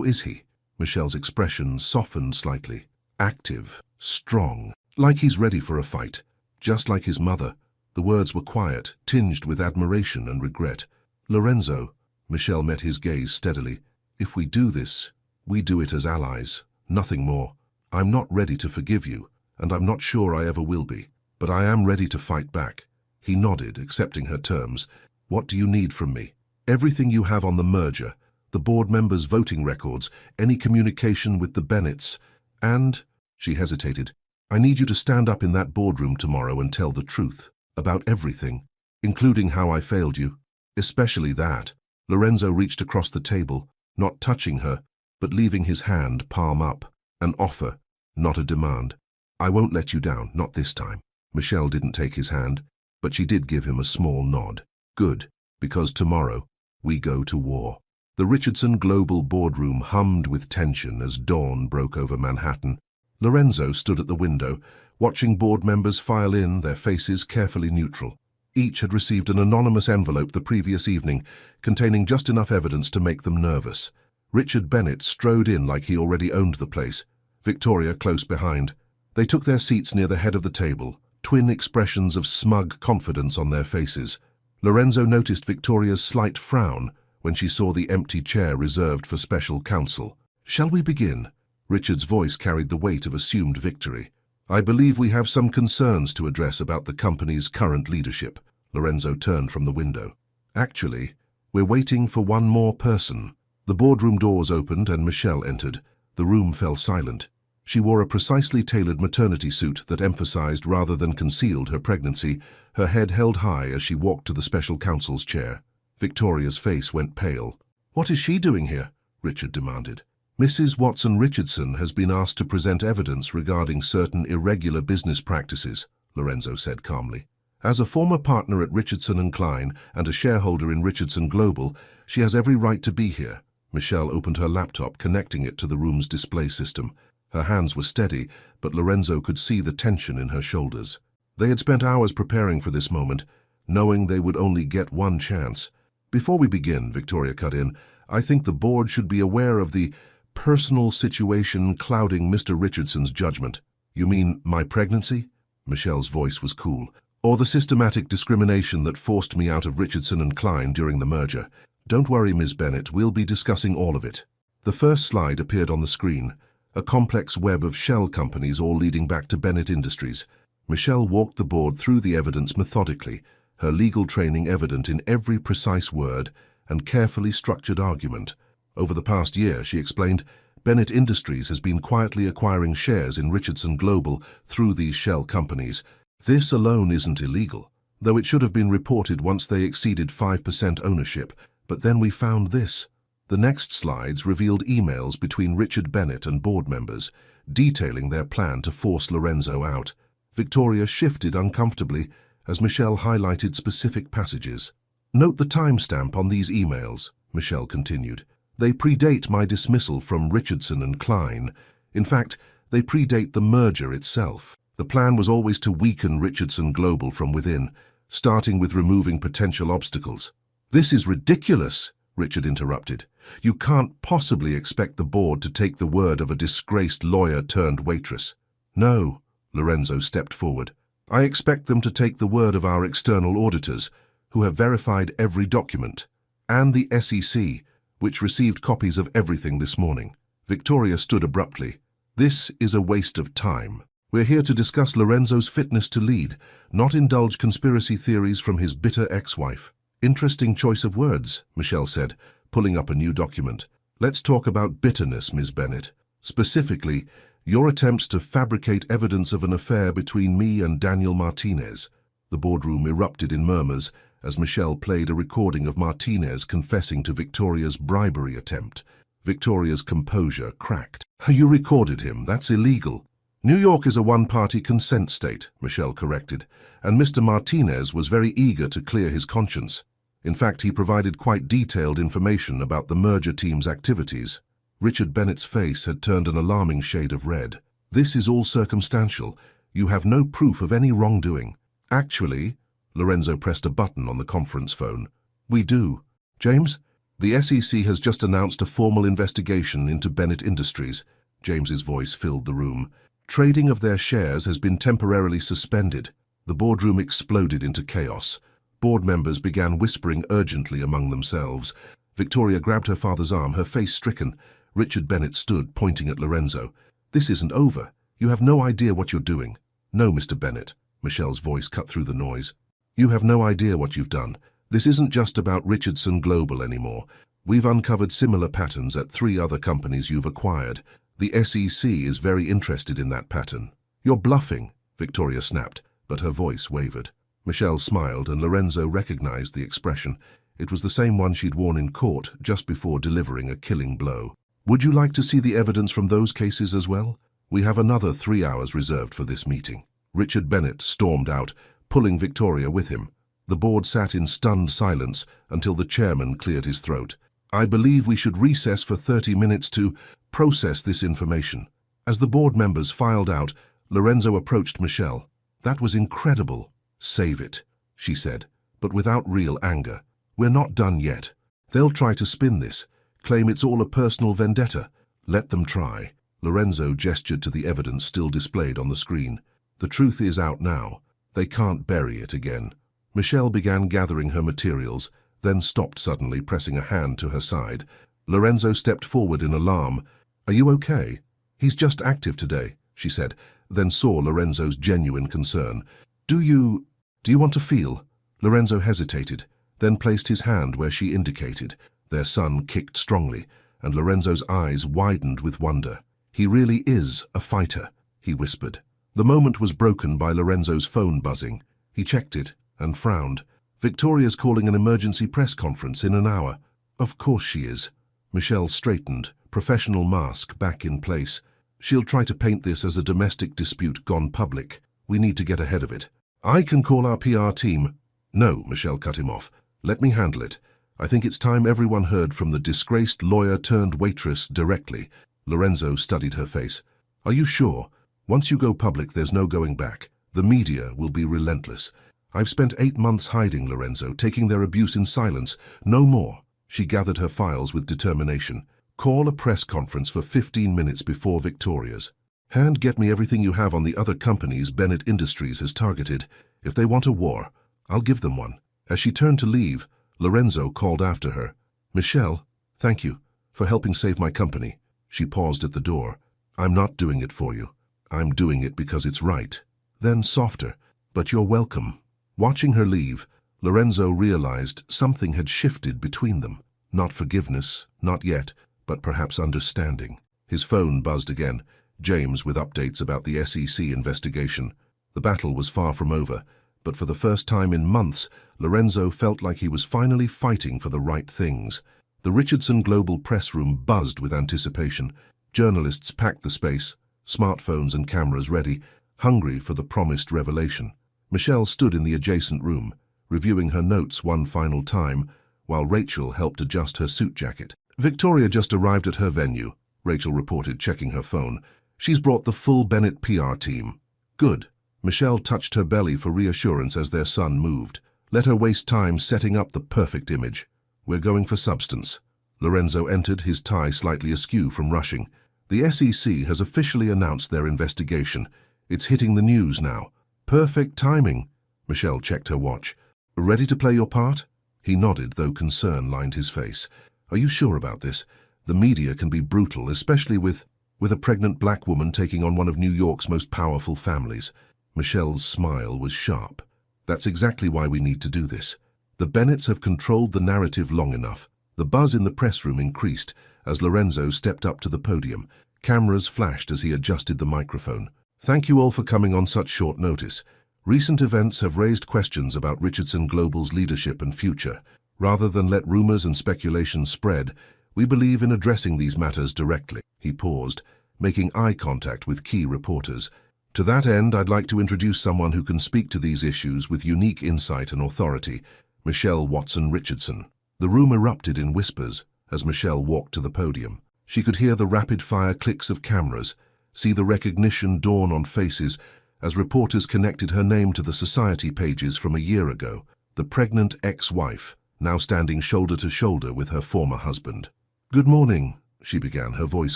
is he?" Michelle's expression softened slightly. "Active, strong, like he's ready for a fight. Just like his mother." The words were quiet, tinged with admiration and regret. "Lorenzo," Michelle met his gaze steadily, "if we do this, we do it as allies, nothing more. I'm not ready to forgive you, and I'm not sure I ever will be, but I am ready to fight back." He nodded, accepting her terms. "What do you need from me?" "Everything you have on the merger, the board members' voting records, any communication with the Bennetts, and," she hesitated, "I need you to stand up in that boardroom tomorrow and tell the truth, about everything, including how I failed you. Especially that." Lorenzo reached across the table, not touching her, but leaving his hand palm up. "An offer, not a demand. I won't let you down, not this time." Michelle didn't take his hand, but she did give him a small nod. "Good, because tomorrow we go to war." The Richardson Global boardroom hummed with tension as dawn broke over Manhattan. Lorenzo stood at the window, watching board members file in, their faces carefully neutral. Each had received an anonymous envelope the previous evening, containing just enough evidence to make them nervous. Richard Bennett strode in like he already owned the place, Victoria close behind. They took their seats near the head of the table, twin expressions of smug confidence on their faces. Lorenzo noticed Victoria's slight frown when she saw the empty chair reserved for special counsel. "Shall we begin?" Richard's voice carried the weight of assumed victory. "I believe we have some concerns to address about the company's current leadership." Lorenzo turned from the window. "Actually, we're waiting for one more person." The boardroom doors opened and Michelle entered. The room fell silent. She wore a precisely tailored maternity suit that emphasized rather than concealed her pregnancy, her head held high as she walked to the special counsel's chair. Victoria's face went pale. "What is she doing here?" Richard demanded. "Mrs. Watson Richardson has been asked to present evidence regarding certain irregular business practices," Lorenzo said calmly. "As a former partner at Richardson & Klein and a shareholder in Richardson Global, she has every right to be here." Michelle opened her laptop, connecting it to the room's display system. Her hands were steady, but Lorenzo could see the tension in her shoulders. They had spent hours preparing for this moment, knowing they would only get one chance. "Before we begin," Victoria cut in, "I think the board should be aware of the personal situation clouding Mr. Richardson's judgment." "You mean my pregnancy?" Michelle's voice was cool. "Or the systematic discrimination that forced me out of Richardson & Klein during the merger. Don't worry, Ms. Bennett, we'll be discussing all of it. The first slide appeared on the screen, a complex web of shell companies all leading back to Bennett Industries. Michelle walked the board through the evidence methodically, her legal training evident in every precise word and carefully structured argument. Over the past year, she explained, Bennett Industries has been quietly acquiring shares in Richardson Global through these shell companies. This alone isn't illegal, though it should have been reported once they exceeded 5% ownership. But then we found this. The next slides revealed emails between Richard Bennett and board members, detailing their plan to force Lorenzo out. Victoria shifted uncomfortably as Michelle highlighted specific passages. Note the timestamp on these emails, Michelle continued. They predate my dismissal from Richardson and Klein. In fact, they predate the merger itself. The plan was always to weaken Richardson Global from within, starting with removing potential obstacles. This is ridiculous, Richard interrupted. You can't possibly expect the board to take the word of a disgraced lawyer turned waitress. No, Lorenzo stepped forward. I expect them to take the word of our external auditors, who have verified every document, and the SEC, which received copies of everything this morning. Victoria stood abruptly. This is a waste of time. We're here to discuss Lorenzo's fitness to lead, not indulge conspiracy theories from his bitter ex-wife. Interesting choice of words, Michelle said, pulling up a new document. Let's talk about bitterness, Ms. Bennett. Specifically, your attempts to fabricate evidence of an affair between me and Daniel Martinez. The boardroom erupted in murmurs as Michelle played a recording of Martinez confessing to Victoria's bribery attempt. Victoria's composure cracked. You recorded him. That's illegal. New York is a one-party consent state, Michelle corrected, and Mr. Martinez was very eager to clear his conscience. In fact, he provided quite detailed information about the merger team's activities. Richard Bennett's face had turned an alarming shade of red. This is all circumstantial. You have no proof of any wrongdoing. Actually, Lorenzo pressed a button on the conference phone. We do. James, the SEC has just announced a formal investigation into Bennett Industries. James's voice filled the room. Trading of their shares has been temporarily suspended. The boardroom exploded into chaos. Board members began whispering urgently among themselves. Victoria grabbed her father's arm, her face stricken. Richard Bennett stood, pointing at Lorenzo. This isn't over. You have no idea what you're doing. No, Mr. Bennett. Michelle's voice cut through the noise. You have no idea what you've done. This isn't just about Richardson Global anymore. We've uncovered similar patterns at 3 other companies you've acquired. The SEC is very interested in that pattern. You're bluffing, Victoria snapped, but her voice wavered. Michelle smiled and Lorenzo recognized the expression. It was the same one she'd worn in court just before delivering a killing blow. Would you like to see the evidence from those cases as well? We have another 3 hours reserved for this meeting. Richard Bennett stormed out, pulling Victoria with him. The board sat in stunned silence until the chairman cleared his throat. I believe we should recess for 30 minutes to process this information. As the board members filed out, Lorenzo approached Michelle. That was incredible. Save it, she said, but without real anger. We're not done yet. They'll try to spin this, claim it's all a personal vendetta. Let them try. Lorenzo gestured to the evidence still displayed on the screen. The truth is out now. They can't bury it again. Michelle began gathering her materials, then stopped suddenly, pressing a hand to her side. Lorenzo stepped forward in alarm. Are you okay? He's just active today, she said, then saw Lorenzo's genuine concern. Do you want to feel? Lorenzo hesitated, then placed his hand where she indicated. Their son kicked strongly, and Lorenzo's eyes widened with wonder. He really is a fighter, he whispered. The moment was broken by Lorenzo's phone buzzing. He checked it and frowned. Victoria's calling an emergency press conference in an hour. Of course she is. Michelle straightened, professional mask back in place. She'll try to paint this as a domestic dispute gone public. We need to get ahead of it. I can call our PR team. No, Michelle cut him off. Let me handle it. I think it's time everyone heard from the disgraced lawyer turned waitress directly. Lorenzo studied her face. Are you sure? Once you go public, there's no going back. The media will be relentless. I've spent 8 months hiding, Lorenzo, taking their abuse in silence. No more. She gathered her files with determination. Call a press conference for 15 minutes before Victoria's. And get me everything you have on the other companies Bennett Industries has targeted. If they want a war, I'll give them one. As she turned to leave, Lorenzo called after her. Michelle, thank you for helping save my company. She paused at the door. I'm not doing it for you. I'm doing it because it's right. Then softer, but you're welcome. Watching her leave, Lorenzo realized something had shifted between them. Not forgiveness, not yet, but perhaps understanding. His phone buzzed again, James with updates about the SEC investigation. The battle was far from over, but for the first time in months, Lorenzo felt like he was finally fighting for the right things. The Richardson Global press room buzzed with anticipation. Journalists packed the space, smartphones and cameras ready, hungry for the promised revelation. Michelle stood in the adjacent room, reviewing her notes one final time, while Rachel helped adjust her suit jacket. Victoria just arrived at her venue, Rachel reported, checking her phone. She's brought the full Bennett PR team. Good. Michelle touched her belly for reassurance as their son moved. Let her waste time setting up the perfect image. We're going for substance. Lorenzo entered, his tie slightly askew from rushing. The SEC has officially announced their investigation. It's hitting the news now. Perfect timing. Michelle checked her watch. Ready to play your part? He nodded, though concern lined his face. Are you sure about this? The media can be brutal, especially with a pregnant black woman taking on one of New York's most powerful families. Michelle's smile was sharp. That's exactly why we need to do this. The Bennetts have controlled the narrative long enough. The buzz in the press room increased as Lorenzo stepped up to the podium. Cameras flashed as he adjusted the microphone. Thank you all for coming on such short notice. Recent events have raised questions about Richardson Global's leadership and future. Rather than let rumors and speculation spread, we believe in addressing these matters directly. He paused, making eye contact with key reporters. To that end, I'd like to introduce someone who can speak to these issues with unique insight and authority, Michelle Watson Richardson. The room erupted in whispers as Michelle walked to the podium. She could hear the rapid-fire clicks of cameras, see the recognition dawn on faces as reporters connected her name to the society pages from a year ago, the pregnant ex-wife, now standing shoulder to shoulder with her former husband. Good morning, she began, her voice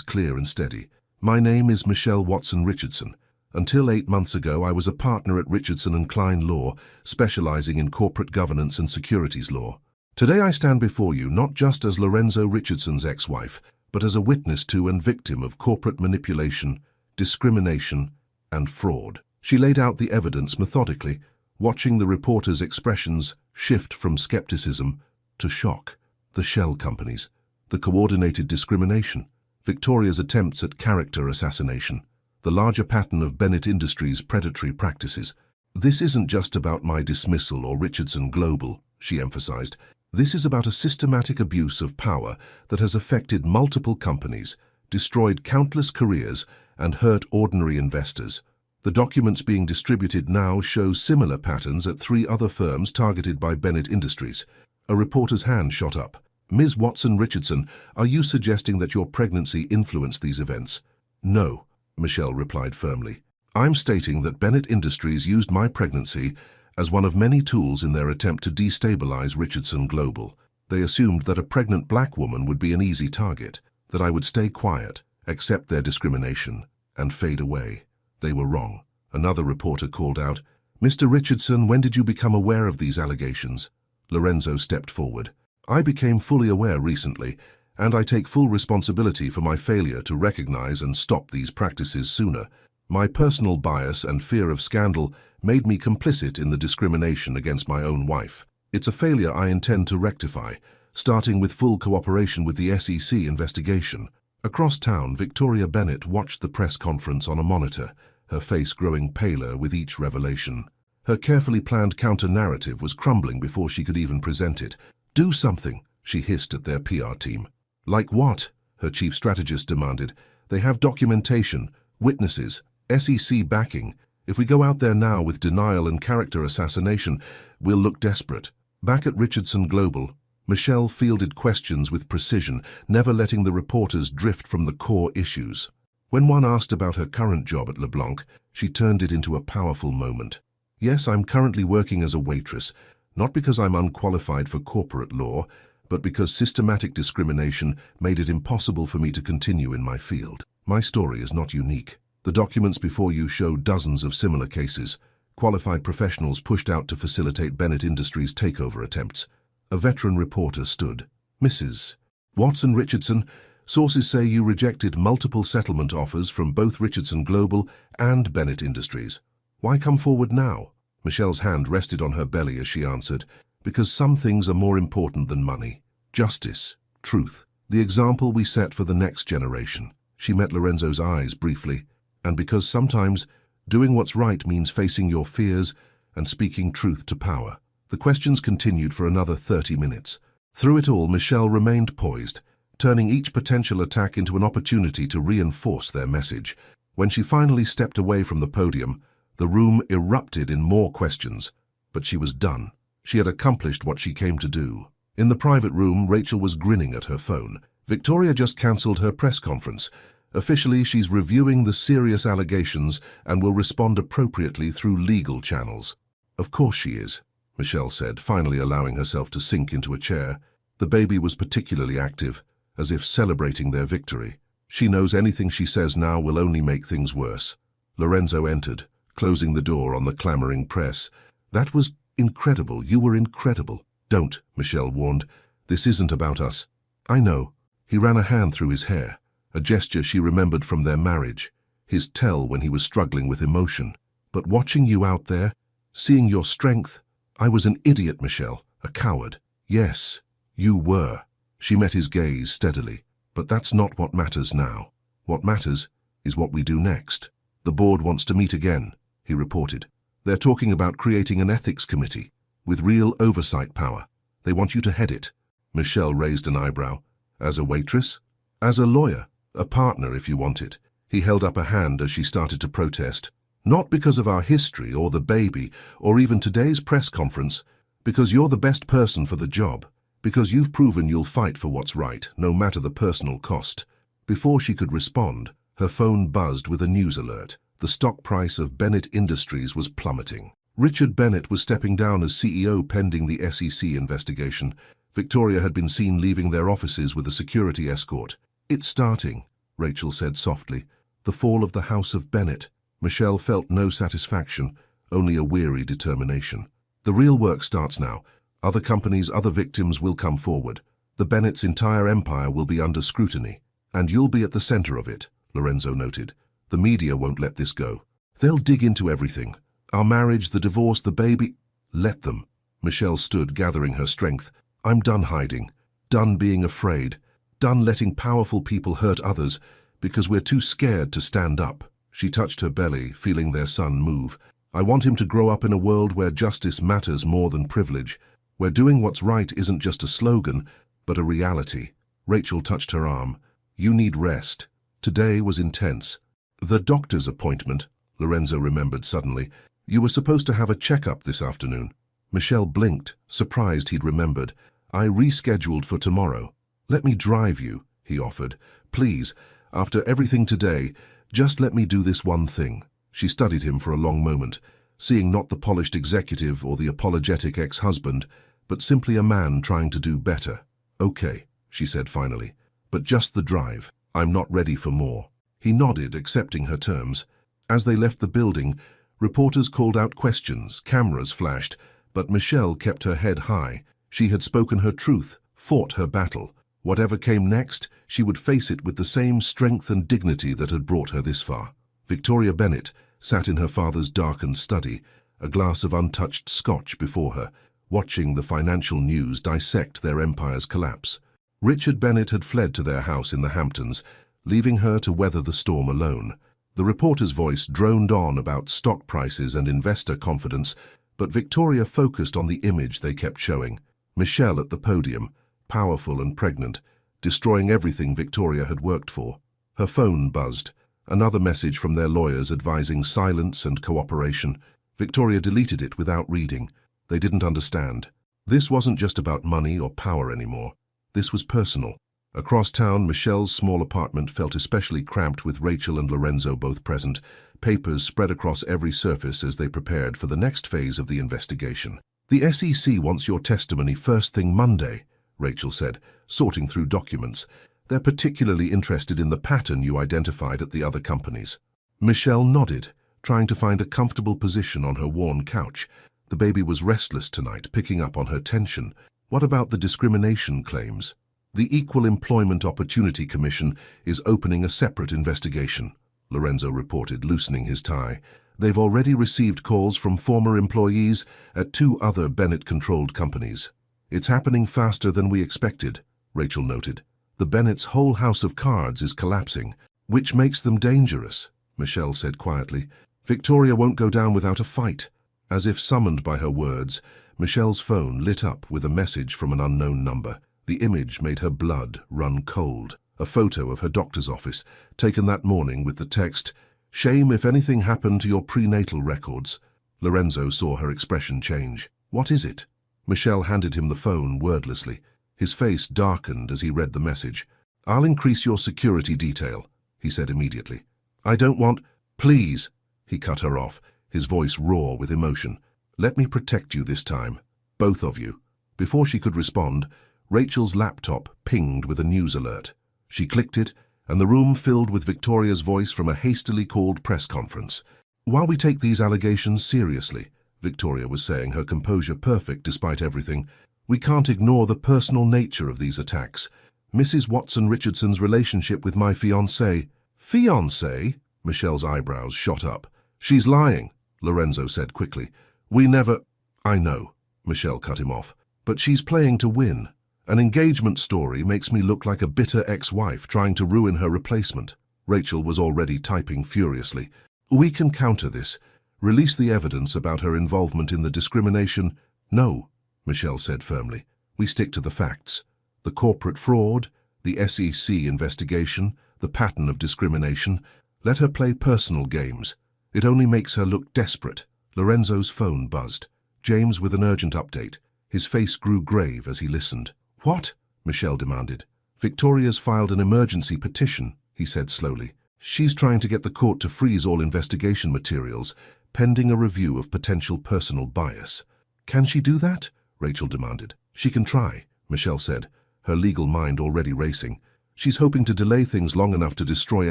clear and steady. My name is Michelle Watson Richardson. Until 8 months ago, I was a partner at Richardson & Klein Law, specializing in corporate governance and securities law. Today I stand before you not just as Lorenzo Richardson's ex-wife, but as a witness to and victim of corporate manipulation, discrimination, and fraud. She laid out the evidence methodically, watching the reporter's expressions shift from skepticism to shock. The shell companies, the coordinated discrimination, Victoria's attempts at character assassination, the larger pattern of Bennett Industries' predatory practices. This isn't just about my dismissal or Richardson Global, she emphasized. This is about a systematic abuse of power that has affected multiple companies, destroyed countless careers, and hurt ordinary investors. The documents being distributed now show similar patterns at 3 other firms targeted by Bennett Industries. A reporter's hand shot up. Ms. Watson Richardson, are you suggesting that your pregnancy influenced these events? No, Michelle replied firmly. I'm stating that Bennett Industries used my pregnancy as one of many tools in their attempt to destabilize Richardson Global. They assumed that a pregnant black woman would be an easy target, that I would stay quiet, accept their discrimination, and fade away. They were wrong. Another reporter called out, Mr. Richardson, when did you become aware of these allegations? Lorenzo stepped forward. I became fully aware recently, and I take full responsibility for my failure to recognize and stop these practices sooner. My personal bias and fear of scandal made me complicit in the discrimination against my own wife. It's a failure I intend to rectify, starting with full cooperation with the SEC investigation. Across town, Victoria Bennett watched the press conference on a monitor, her face growing paler with each revelation. Her carefully planned counter-narrative was crumbling before she could even present it. Do something, she hissed at their PR team. Like what? Her chief strategist demanded. They have documentation, witnesses, SEC backing. If we go out there now with denial and character assassination, we'll look desperate. Back at Richardson Global, Michelle fielded questions with precision, never letting the reporters drift from the core issues. When one asked about her current job at LeBlanc, she turned it into a powerful moment. Yes, I'm currently working as a waitress, not because I'm unqualified for corporate law, but because systematic discrimination made it impossible for me to continue in my field. My story is not unique. The documents before you show dozens of similar cases, qualified professionals pushed out to facilitate Bennett Industries' takeover attempts. A veteran reporter stood, Mrs. Watson Richardson, sources say you rejected multiple settlement offers from both Richardson Global and Bennett Industries. Why come forward now? Michelle's hand rested on her belly as she answered, because some things are more important than money. Justice, truth, the example we set for the next generation. She met Lorenzo's eyes briefly, and because sometimes doing what's right means facing your fears and speaking truth to power. The questions continued for another 30 minutes. Through it all, Michelle remained poised, turning each potential attack into an opportunity to reinforce their message. When she finally stepped away from the podium, the room erupted in more questions, but she was done. She had accomplished what she came to do. In the private room, Rachel was grinning at her phone. Victoria just cancelled her press conference. Officially, she's reviewing the serious allegations and will respond appropriately through legal channels. Of course she is, Michelle said, finally allowing herself to sink into a chair. The baby was particularly active, as if celebrating their victory. She knows anything she says now will only make things worse. Lorenzo entered, closing the door on the clamoring press. That was incredible. You were incredible. Don't, Michelle warned. This isn't about us. I know. He ran a hand through his hair, a gesture she remembered from their marriage, his tell when he was struggling with emotion. But watching you out there, seeing your strength, I was an idiot, Michelle, a coward. Yes, you were. She met his gaze steadily. But that's not what matters now. What matters is what we do next. The board wants to meet again, he reported. They're talking about creating an ethics committee with real oversight power. They want you to head it. Michelle raised an eyebrow. As a waitress? As a lawyer? A partner, if you want it. He held up a hand as she started to protest. Not because of our history or the baby or even today's press conference, because you're the best person for the job. Because you've proven you'll fight for what's right, no matter the personal cost. Before she could respond, her phone buzzed with a news alert. The stock price of Bennett Industries was plummeting. Richard Bennett was stepping down as CEO pending the SEC investigation. Victoria had been seen leaving their offices with a security escort. It's starting, Rachel said softly. The fall of the House of Bennett. Michelle felt no satisfaction, only a weary determination. The real work starts now. Other companies, other victims will come forward. The Bennett's entire empire will be under scrutiny. And you'll be at the center of it, Lorenzo noted. The media won't let this go. They'll dig into everything. Our marriage, the divorce, the baby. Let them. Michelle stood, gathering her strength. I'm done hiding. Done being afraid. Done letting powerful people hurt others because we're too scared to stand up. She touched her belly, feeling their son move. I want him to grow up in a world where justice matters more than privilege. Where doing what's right isn't just a slogan, but a reality. Rachel touched her arm. You need rest. Today was intense. The doctor's appointment, Lorenzo remembered suddenly. You were supposed to have a checkup this afternoon. Michelle blinked, surprised he'd remembered. I rescheduled for tomorrow. Let me drive you, he offered. Please, after everything today, just let me do this one thing. She studied him for a long moment, seeing not the polished executive or the apologetic ex-husband, but simply a man trying to do better. Okay, she said finally, but just the drive. I'm not ready for more. He nodded, accepting her terms. As they left the building, reporters called out questions, cameras flashed, but Michelle kept her head high. She had spoken her truth, fought her battle. Whatever came next, she would face it with the same strength and dignity that had brought her this far. Victoria Bennett sat in her father's darkened study, a glass of untouched scotch before her, watching the financial news dissect their empire's collapse. Richard Bennett had fled to their house in the Hamptons, leaving her to weather the storm alone. The reporter's voice droned on about stock prices and investor confidence, but Victoria focused on the image they kept showing. Michelle at the podium, powerful and pregnant, destroying everything Victoria had worked for. Her phone buzzed, another message from their lawyers advising silence and cooperation. Victoria deleted it without reading. They didn't understand. This wasn't just about money or power anymore. This was personal. Across town, Michelle's small apartment felt especially cramped with Rachel and Lorenzo both present. Papers spread across every surface as they prepared for the next phase of the investigation. The SEC wants your testimony first thing Monday, Rachel said, sorting through documents. They're particularly interested in the pattern you identified at the other companies. Michelle nodded, trying to find a comfortable position on her worn couch. The baby was restless tonight, picking up on her tension. What about the discrimination claims? The Equal Employment Opportunity Commission is opening a separate investigation, Lorenzo reported, loosening his tie. They've already received calls from former employees at 2 other Bennett-controlled companies. It's happening faster than we expected, Rachel noted. The Bennett's whole house of cards is collapsing, which makes them dangerous, Michelle said quietly. Victoria won't go down without a fight. As if summoned by her words, Michelle's phone lit up with a message from an unknown number. The image made her blood run cold. A photo of her doctor's office, taken that morning with the text, "Shame if anything happened to your prenatal records." Lorenzo saw her expression change. "What is it?" Michelle handed him the phone wordlessly. His face darkened as he read the message. "I'll increase your security detail," he said immediately. "I don't want—" "Please," he cut her off, his voice raw with emotion. "Let me protect you this time. Both of you." Before she could respond, Rachel's laptop pinged with a news alert. She clicked it, and the room filled with Victoria's voice from a hastily called press conference. "While we take these allegations seriously," Victoria was saying, her composure perfect despite everything, "we can't ignore the personal nature of these attacks. Mrs. Watson Richardson's relationship with my fiancé—" "Fiancé?" Michelle's eyebrows shot up. "She's lying," Lorenzo said quickly. "We never—" "I know," Michelle cut him off. "But she's playing to win. An engagement story makes me look like a bitter ex-wife trying to ruin her replacement." Rachel was already typing furiously. "We can counter this. Release the evidence about her involvement in the discrimination." "No," Michelle said firmly. "We stick to the facts. The corporate fraud, the SEC investigation, the pattern of discrimination. Let her play personal games. It only makes her look desperate." Lorenzo's phone buzzed. James with an urgent update. His face grew grave as he listened. "What?" Michelle demanded. "Victoria's filed an emergency petition," he said slowly. "She's trying to get the court to freeze all investigation materials, pending a review of potential personal bias." "Can she do that?" Rachel demanded. "She can try," Michelle said, her legal mind already racing. "She's hoping to delay things long enough to destroy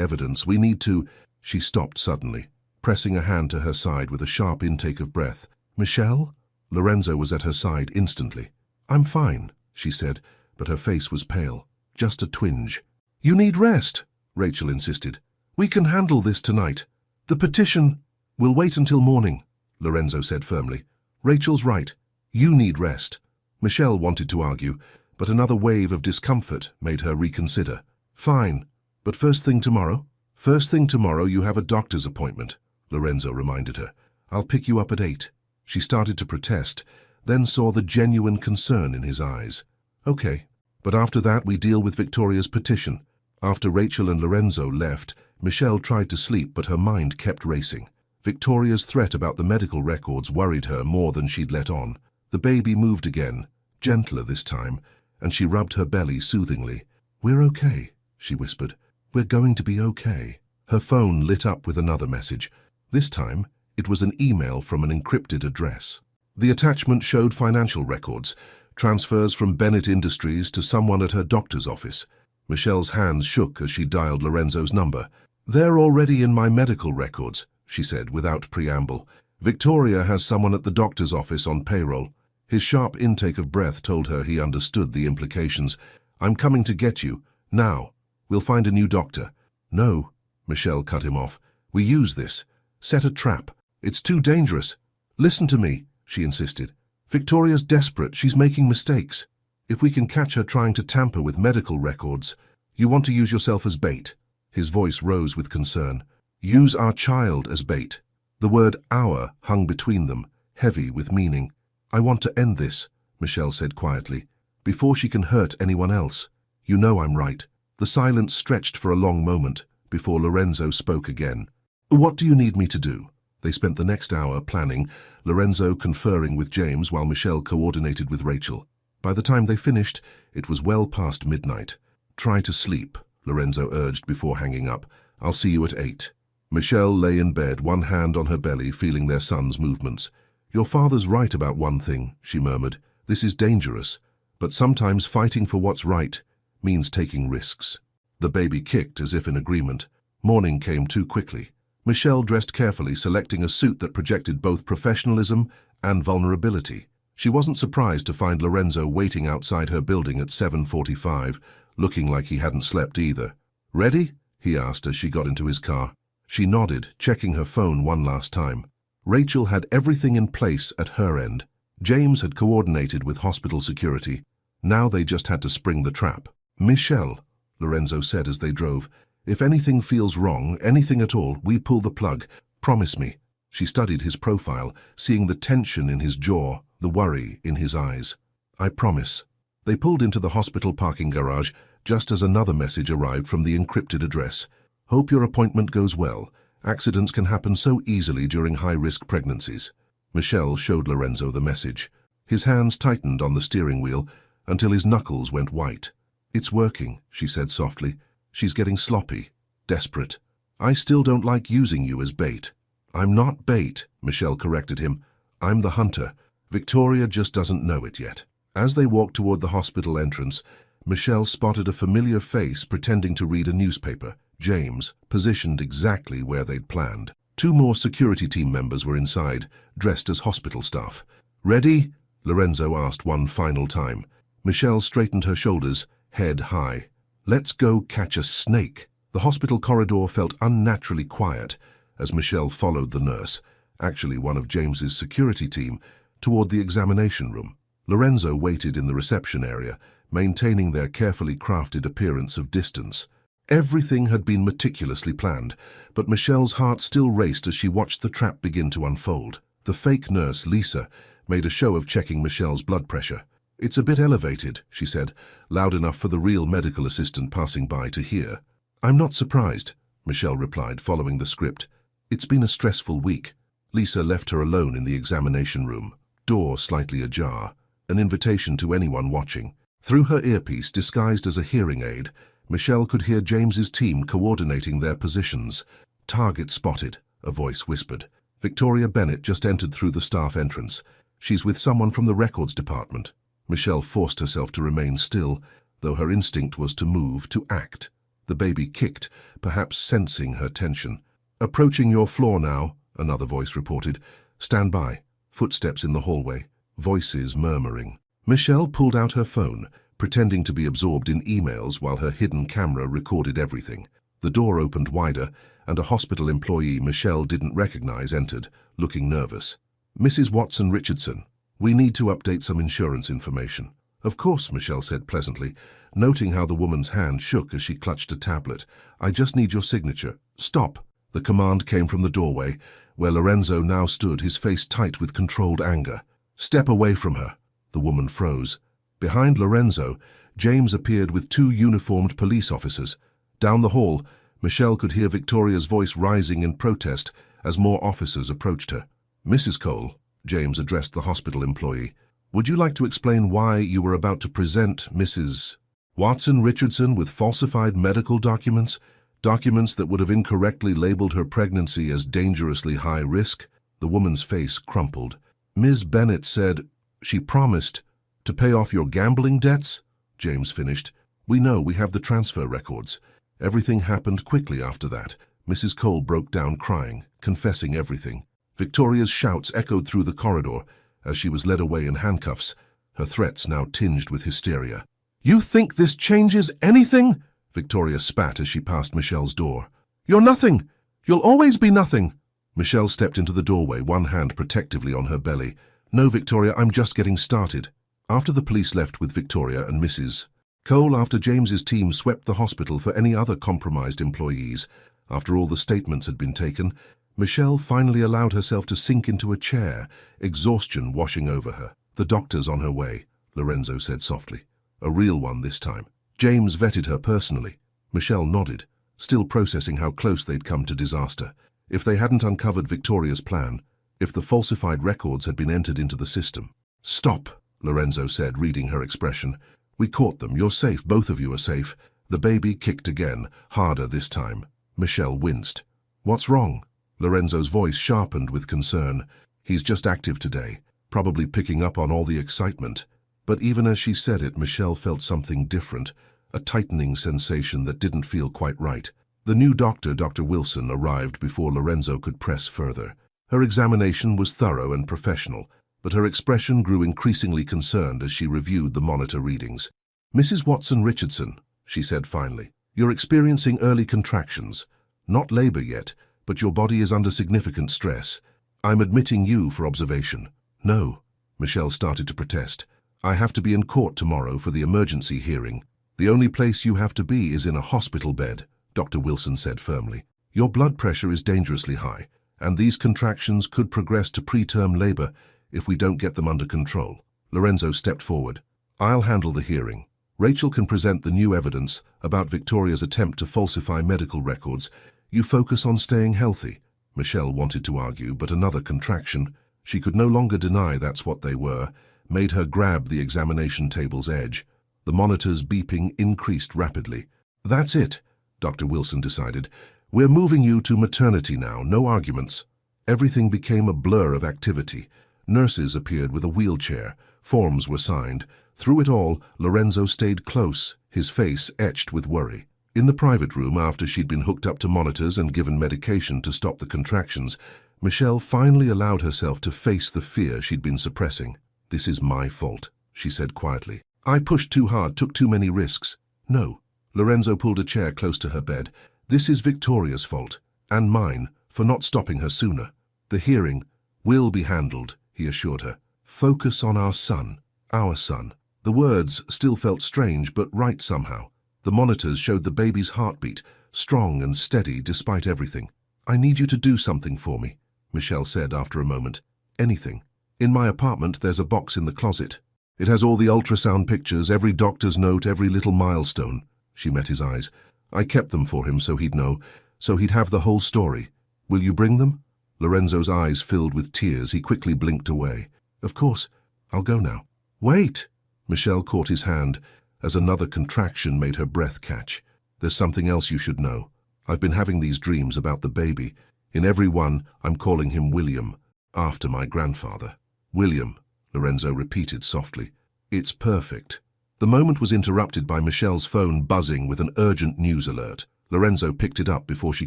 evidence. We need to—" She stopped suddenly, pressing a hand to her side with a sharp intake of breath. "Michelle?" Lorenzo was at her side instantly. "I'm fine," she said, but her face was pale. Just a twinge. "You need rest," Rachel insisted. "We can handle this tonight. The petition—" "We'll wait until morning," Lorenzo said firmly. "Rachel's right. You need rest." Michelle wanted to argue, but another wave of discomfort made her reconsider. "Fine, but first thing tomorrow?" "First thing tomorrow you have a doctor's appointment," Lorenzo reminded her. "I'll pick you up at 8. She started to protest, then saw the genuine concern in his eyes. "Okay, but after that we deal with Victoria's petition." After Rachel and Lorenzo left, Michelle tried to sleep, but her mind kept racing. Victoria's threat about the medical records worried her more than she'd let on. The baby moved again, gentler this time, and she rubbed her belly soothingly. "We're okay," she whispered. "We're going to be okay." Her phone lit up with another message. This time, it was an email from an encrypted address. The attachment showed financial records, transfers from Bennett Industries to someone at her doctor's office. Michelle's hands shook as she dialed Lorenzo's number. "They're already in my medical records," she said without preamble. "Victoria has someone at the doctor's office on payroll." His sharp intake of breath told her he understood the implications. "I'm coming to get you. Now. We'll find a new doctor." "No," Michelle cut him off. "We use this. Set a trap. It's too dangerous." "Listen to me," she insisted. "Victoria's desperate. She's making mistakes. If we can catch her trying to tamper with medical records, you want to use yourself as bait." His voice rose with concern. "Use our child as bait." The word "our" hung between them, heavy with meaning. "I want to end this," Michelle said quietly, "before she can hurt anyone else. You know I'm right." The silence stretched for a long moment before Lorenzo spoke again. "What do you need me to do?" They spent the next hour planning, Lorenzo conferring with James while Michelle coordinated with Rachel. By the time they finished, it was well past midnight. "Try to sleep," Lorenzo urged before hanging up. "I'll see you at 8. Michelle lay in bed, one hand on her belly, feeling their son's movements. "Your father's right about one thing," she murmured. "This is dangerous, but sometimes fighting for what's right means taking risks." The baby kicked as if in agreement. Morning came too quickly. Michelle dressed carefully, selecting a suit that projected both professionalism and vulnerability. She wasn't surprised to find Lorenzo waiting outside her building at 7:45, looking like he hadn't slept either. "Ready?" he asked as she got into his car. She nodded, checking her phone one last time. Rachel had everything in place at her end. James had coordinated with hospital security. Now they just had to spring the trap. "Michelle," Lorenzo said as they drove, "if anything feels wrong, anything at all, we pull the plug. Promise me." She studied his profile, seeing the tension in his jaw, the worry in his eyes. "I promise." They pulled into the hospital parking garage just as another message arrived from the encrypted address. "Hope your appointment goes well. Accidents can happen so easily during high-risk pregnancies." Michelle showed Lorenzo the message. His hands tightened on the steering wheel until his knuckles went white. "It's working," she said softly. "She's getting sloppy, desperate. I still don't like using you as bait." "I'm not bait," Michelle corrected him. "I'm the hunter. Victoria just doesn't know it yet." As they walked toward the hospital entrance, Michelle spotted a familiar face pretending to read a newspaper. James, positioned exactly where they'd planned. 2 more security team members were inside, dressed as hospital staff. "Ready?" Lorenzo asked one final time. Michelle straightened her shoulders, head high. "Let's go catch a snake." The hospital corridor felt unnaturally quiet as Michelle followed the nurse, actually one of James's security team, toward the examination room. Lorenzo waited in the reception area, maintaining their carefully crafted appearance of distance. Everything had been meticulously planned, but Michelle's heart still raced as she watched the trap begin to unfold. The fake nurse, Lisa, made a show of checking Michelle's blood pressure. "It's a bit elevated," she said, loud enough for the real medical assistant passing by to hear. "I'm not surprised," Michelle replied, following the script. "It's been a stressful week." Lisa left her alone in the examination room, door slightly ajar, an invitation to anyone watching. Through her earpiece, disguised as a hearing aid, Michelle could hear James's team coordinating their positions. "Target spotted," a voice whispered. "Victoria Bennett just entered through the staff entrance. She's with someone from the records department." Michelle forced herself to remain still, though her instinct was to move, to act. The baby kicked, perhaps sensing her tension. "Approaching your floor now," another voice reported. "Stand by." Footsteps in the hallway, voices murmuring. Michelle pulled out her phone, pretending to be absorbed in emails while her hidden camera recorded everything. The door opened wider, and a hospital employee Michelle didn't recognize entered, looking nervous. "Mrs. Watson Richardson, we need to update some insurance information." "Of course," Michelle said pleasantly, noting how the woman's hand shook as she clutched a tablet. "I just need your signature." "Stop!" The command came from the doorway, where Lorenzo now stood, his face tight with controlled anger. "Step away from her." The woman froze. Behind Lorenzo, James appeared with 2 uniformed police officers. Down the hall, Michelle could hear Victoria's voice rising in protest as more officers approached her. "Mrs. Cole," James addressed the hospital employee, "would you like to explain why you were about to present Mrs. Watson Richardson with falsified medical documents? Documents that would have incorrectly labeled her pregnancy as dangerously high risk?" The woman's face crumpled. "Ms. Bennett said she promised to pay off your gambling debts," James finished. "We know, we have the transfer records. Everything happened quickly after that." Mrs. Cole broke down crying, confessing everything. Victoria's shouts echoed through the corridor as she was led away in handcuffs, her threats now tinged with hysteria. "You think this changes anything?" Victoria spat as she passed Michelle's door. "You're nothing. You'll always be nothing." Michelle stepped into the doorway, one hand protectively on her belly. "No, Victoria, I'm just getting started." After the police left with Victoria and Mrs. Cole, after James's team swept the hospital for any other compromised employees, after all the statements had been taken, Michelle finally allowed herself to sink into a chair, exhaustion washing over her. "The doctor's on her way," Lorenzo said softly. "A real one this time. James vetted her personally." Michelle nodded, still processing how close they'd come to disaster. If they hadn't uncovered Victoria's plan, if the falsified records had been entered into the system. "Stop," Lorenzo said, reading her expression. "We caught them. You're safe. Both of you are safe." The baby kicked again, harder this time. Michelle winced. "What's wrong?" Lorenzo's voice sharpened with concern. "He's just active today, probably picking up on all the excitement." But even as she said it, Michelle felt something different, a tightening sensation that didn't feel quite right. The new doctor, Dr. Wilson, arrived before Lorenzo could press further. Her examination was thorough and professional. but her expression grew increasingly concerned as she reviewed the monitor readings. "Mrs. Watson-Richardson," she said finally, "you're experiencing early contractions. Not labor yet, but your body is under significant stress. I'm admitting you for observation." "No," Michelle started to protest. "I have to be in court tomorrow for the emergency hearing." "The only place you have to be is in a hospital bed," Dr. Wilson said firmly. "Your blood pressure is dangerously high, and these contractions could progress to preterm labor if we don't get them under control." Lorenzo stepped forward. "I'll handle the hearing. Rachel can present the new evidence about Victoria's attempt to falsify medical records. You focus on staying healthy." Michelle wanted to argue, but another contraction, she could no longer deny that's what they were, made her grab the examination table's edge. The monitor's beeping increased rapidly. "That's it," Dr. Wilson decided. "We're moving you to maternity now, no arguments." Everything became a blur of activity. Nurses appeared with a wheelchair. Forms were signed. Through it all, Lorenzo stayed close, his face etched with worry. In the private room, after she'd been hooked up to monitors and given medication to stop the contractions, Michelle finally allowed herself to face the fear she'd been suppressing. "This is my fault," she said quietly. "I pushed too hard, took too many risks." "No." Lorenzo pulled a chair close to her bed. "This is Victoria's fault, and mine, for not stopping her sooner. The hearing will be handled," he assured her. "Focus on our son, our son." The words still felt strange, but right somehow. The monitors showed the baby's heartbeat, strong and steady despite everything. "I need you to do something for me," Michelle said after a moment. "Anything. In my apartment, there's a box in the closet. It has all the ultrasound pictures, every doctor's note, every little milestone." She met his eyes. "I kept them for him so he'd know, so he'd have the whole story. Will you bring them?" Lorenzo's eyes filled with tears. He quickly blinked away. "Of course. I'll go now." "Wait!" Michelle caught his hand as another contraction made her breath catch. "There's something else you should know. I've been having these dreams about the baby. In every one, I'm calling him William, after my grandfather." "William," Lorenzo repeated softly. "It's perfect." The moment was interrupted by Michelle's phone buzzing with an urgent news alert. Lorenzo picked it up before she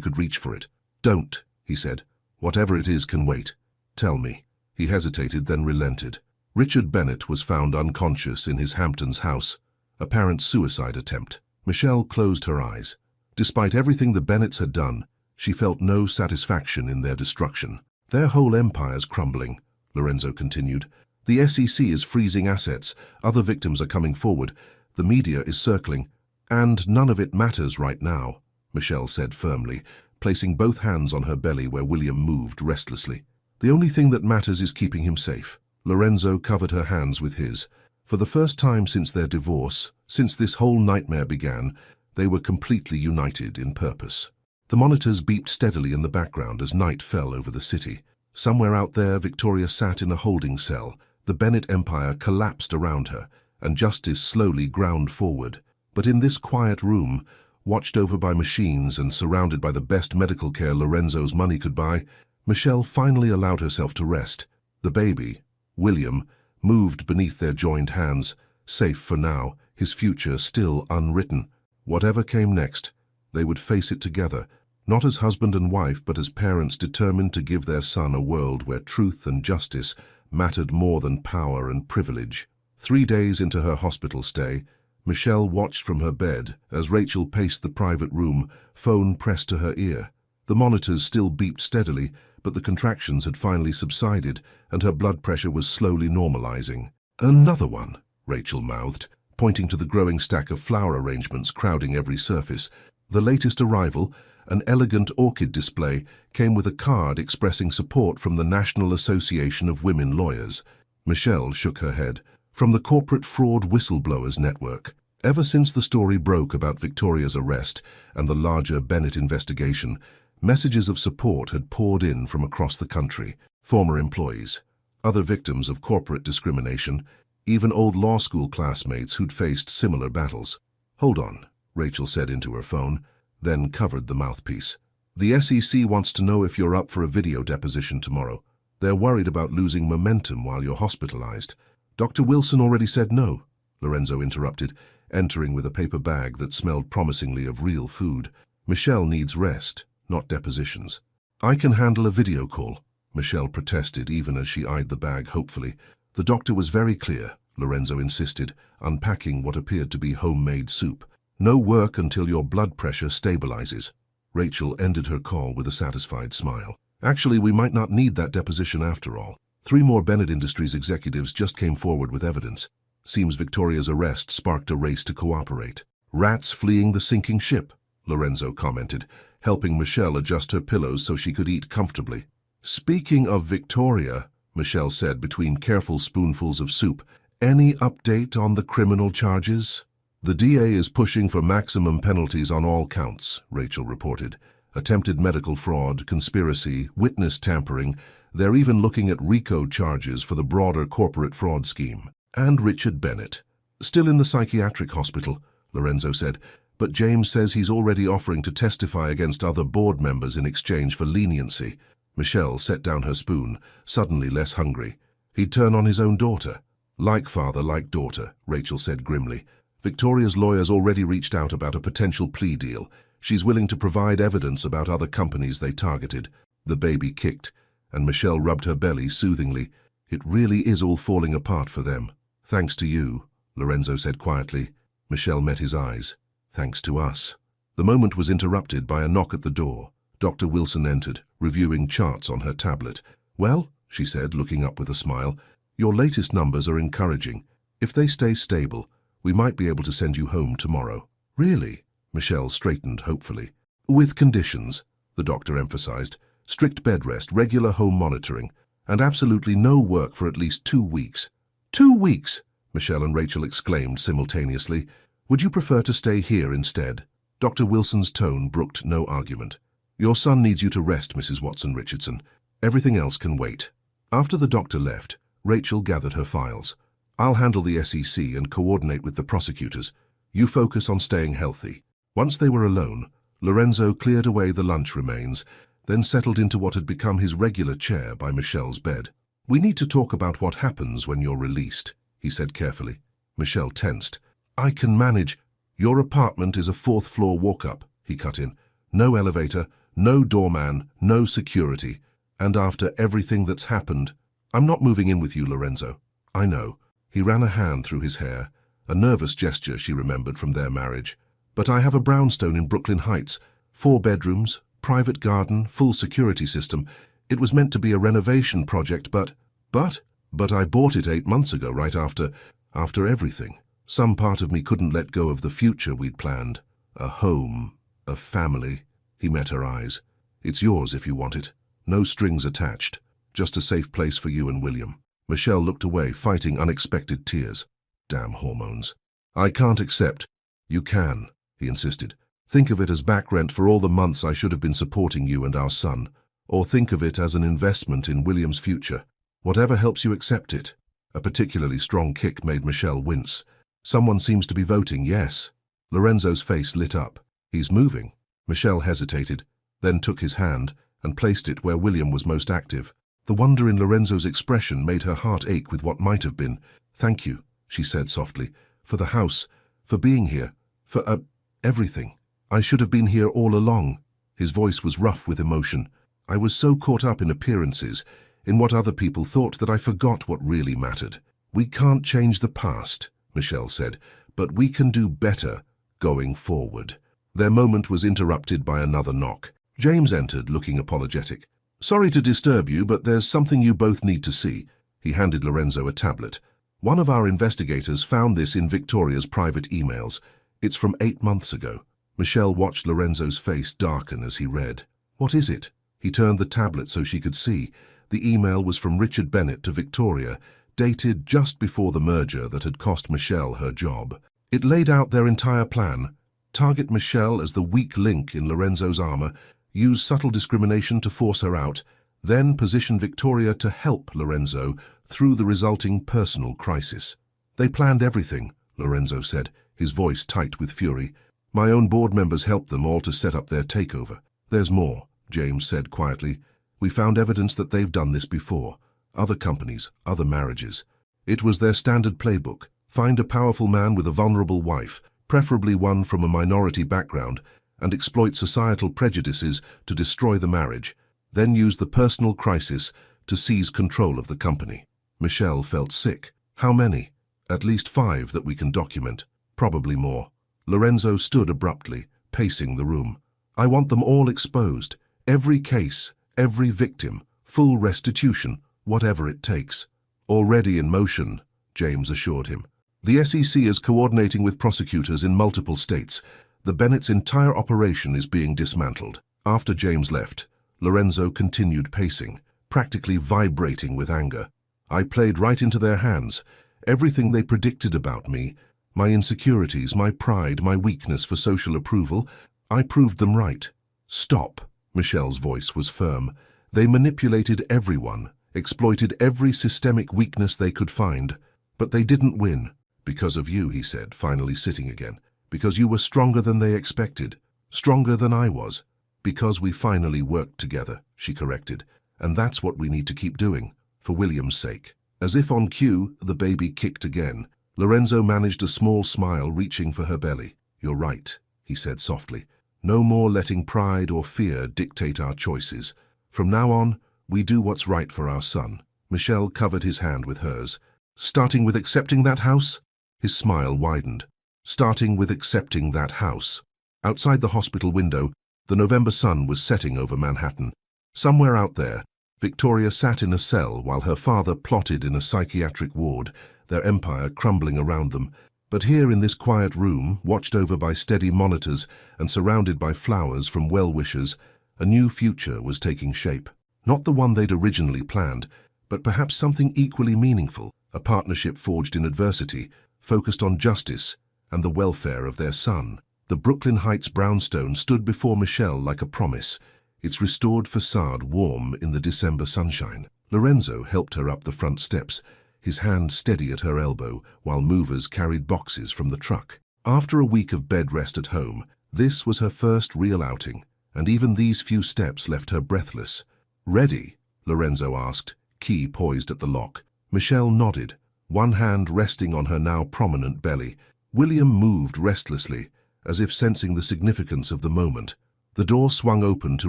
could reach for it. "Don't," he said. "Whatever it is can wait. Tell me." He hesitated, then relented. Richard Bennett was found unconscious in his Hamptons house. Apparent suicide attempt. Michelle closed her eyes. Despite everything the Bennetts had done, she felt no satisfaction in their destruction. "Their whole empire's crumbling," Lorenzo continued. "The SEC is freezing assets. Other victims are coming forward. The media is circling. And none of it matters right now," Michelle said firmly, placing both hands on her belly where William moved restlessly. "The only thing that matters is keeping him safe." Lorenzo covered her hands with his. For the first time since their divorce, since this whole nightmare began, they were completely united in purpose. The monitors beeped steadily in the background as night fell over the city. Somewhere out there, Victoria sat in a holding cell. The Bennett empire collapsed around her, and justice slowly ground forward. But in this quiet room, watched over by machines and surrounded by the best medical care Lorenzo's money could buy, Michelle finally allowed herself to rest. The baby, William, moved beneath their joined hands, safe for now, his future still unwritten. Whatever came next, they would face it together, not as husband and wife, but as parents determined to give their son a world where truth and justice mattered more than power and privilege. 3 days into her hospital stay, Michelle watched from her bed as Rachel paced the private room, phone pressed to her ear. The monitors still beeped steadily, but the contractions had finally subsided, and her blood pressure was slowly normalizing. "Another one," Rachel mouthed, pointing to the growing stack of flower arrangements crowding every surface. The latest arrival, an elegant orchid display, came with a card expressing support from the National Association of Women Lawyers. Michelle shook her head. "From the Corporate Fraud Whistleblowers Network." Ever since the story broke about Victoria's arrest and the larger Bennett investigation, messages of support had poured in from across the country. Former employees, other victims of corporate discrimination, even old law school classmates who'd faced similar battles. "Hold on," Rachel said into her phone, then covered the mouthpiece. "The SEC wants to know if you're up for a video deposition tomorrow. They're worried about losing momentum while you're hospitalized." "Dr. Wilson already said no," Lorenzo interrupted, entering with a paper bag that smelled promisingly of real food. "Michelle needs rest, not depositions." "I can handle a video call," Michelle protested even as she eyed the bag hopefully. The doctor was very clear, Lorenzo insisted, unpacking what appeared to be homemade soup. No work until your blood pressure stabilizes. Rachel ended her call with a satisfied smile. Actually, we might not need that deposition after all. 3 more Bennett Industries executives just came forward with evidence. Seems Victoria's arrest sparked a race to cooperate. Rats fleeing the sinking ship, Lorenzo commented, helping Michelle adjust her pillows so she could eat comfortably. Speaking of Victoria, Michelle said between careful spoonfuls of soup, any update on the criminal charges? The DA is pushing for maximum penalties on all counts, Rachel reported. Attempted medical fraud, conspiracy, witness tampering. They're even looking at RICO charges for the broader corporate fraud scheme. And Richard Bennett. Still in the psychiatric hospital, Lorenzo said, but James says he's already offering to testify against other board members in exchange for leniency. Michelle set down her spoon, suddenly less hungry. He'd turn on his own daughter. Like father, like daughter, Rachel said grimly. Victoria's lawyers already reached out about a potential plea deal. She's willing to provide evidence about other companies they targeted. The baby kicked, and Michelle rubbed her belly soothingly. It really is all falling apart for them. Thanks to you, Lorenzo said quietly. Michelle met his eyes. Thanks to us. The moment was interrupted by a knock at the door. Dr. Wilson entered, reviewing charts on her tablet. Well, she said, looking up with a smile, your latest numbers are encouraging. If they stay stable, we might be able to send you home tomorrow. Really? Michelle straightened hopefully. With conditions, the doctor emphasized. Strict bed rest, regular home monitoring, and absolutely no work for at least 2 weeks. 2 weeks! Michelle and Rachel exclaimed simultaneously. Would you prefer to stay here instead? Dr. Wilson's tone brooked no argument. Your son needs you to rest, Mrs. Watson Richardson. Everything else can wait. After the doctor left, Rachel gathered her files. I'll handle the SEC and coordinate with the prosecutors. You focus on staying healthy. Once they were alone, Lorenzo cleared away the lunch remains, then settled into what had become his regular chair by Michelle's bed. We need to talk about what happens when you're released, he said carefully. Michelle tensed. I can manage. Your apartment is a 4th-floor walk-up, he cut in. No elevator, no doorman, no security. And after everything that's happened, I'm not moving in with you, Lorenzo. I know. He ran a hand through his hair, a nervous gesture she remembered from their marriage. But I have a brownstone in Brooklyn Heights, 4 bedrooms, private garden, full security system. It was meant to be a renovation project, but I bought it 8 months ago, right after everything. Some part of me couldn't let go of the future we'd planned. A home, a family. He met her eyes. It's yours if you want it. No strings attached. Just a safe place for you and William. Michelle looked away, fighting unexpected tears. Damn hormones. I can't accept. You can, he insisted. Think of it as back rent for all the months I should have been supporting you and our son. Or think of it as an investment in William's future. Whatever helps you accept it. A particularly strong kick made Michelle wince. Someone seems to be voting yes. Lorenzo's face lit up. He's moving. Michelle hesitated, then took his hand and placed it where William was most active. The wonder in Lorenzo's expression made her heart ache with what might have been. Thank you, she said softly, for the house, for being here, for everything. I should have been here all along. His voice was rough with emotion. I was so caught up in appearances, in what other people thought, that I forgot what really mattered. We can't change the past, Michelle said, but we can do better going forward. Their moment was interrupted by another knock. James entered, looking apologetic. Sorry to disturb you, but there's something you both need to see. He handed Lorenzo a tablet. One of our investigators found this in Victoria's private emails. It's from 8 months ago. Michelle watched Lorenzo's face darken as he read. What is it? He turned the tablet so she could see. The email was from Richard Bennett to Victoria, dated just before the merger that had cost Michelle her job. It laid out their entire plan. Target Michelle as the weak link in Lorenzo's armor, use subtle discrimination to force her out, then position Victoria to help Lorenzo through the resulting personal crisis. They planned everything, Lorenzo said, his voice tight with fury. My own board members helped them all to set up their takeover. There's more, James said quietly. We found evidence that they've done this before. Other companies, other marriages. It was their standard playbook. Find a powerful man with a vulnerable wife, preferably one from a minority background, and exploit societal prejudices to destroy the marriage. then use the personal crisis to seize control of the company. Michelle felt sick. How many? At least 5 that we can document. Probably more. Lorenzo stood abruptly, pacing the room. I want them all exposed. Every case, every victim, full restitution, whatever it takes. Already in motion, James assured him. The SEC is coordinating with prosecutors in multiple states. The Bennett's entire operation is being dismantled. After James left, Lorenzo continued pacing, practically vibrating with anger. I played right into their hands. Everything they predicted about me, my insecurities, my pride, my weakness for social approval, I proved them right. Stop, Michelle's voice was firm. They manipulated everyone, exploited every systemic weakness they could find. But they didn't win. Because of you, he said, finally sitting again. Because you were stronger than they expected. Stronger than I was. Because we finally worked together, she corrected. And that's what we need to keep doing, for William's sake. As if on cue, the baby kicked again. Lorenzo managed a small smile, reaching for her belly. You're right, he said softly. No more letting pride or fear dictate our choices. From now on, we do what's right for our son. Michelle covered his hand with hers. Starting with accepting that house? His smile widened. Starting with accepting that house. Outside the hospital window, the November sun was setting over Manhattan. Somewhere out there, Victoria sat in a cell while her father plotted in a psychiatric ward, their empire crumbling around them. But here in this quiet room, watched over by steady monitors and surrounded by flowers from well-wishers, a new future was taking shape. Not the one they'd originally planned, but perhaps something equally meaningful, a partnership forged in adversity, focused on justice and the welfare of their son. The Brooklyn Heights brownstone stood before Michelle like a promise, its restored facade warm in the December sunshine. Lorenzo helped her up the front steps, his hand steady at her elbow while movers carried boxes from the truck. After a week of bed rest at home, this was her first real outing, and even these few steps left her breathless. Ready? Lorenzo asked, key poised at the lock. Michelle nodded, one hand resting on her now prominent belly. William moved restlessly, as if sensing the significance of the moment. The door swung open to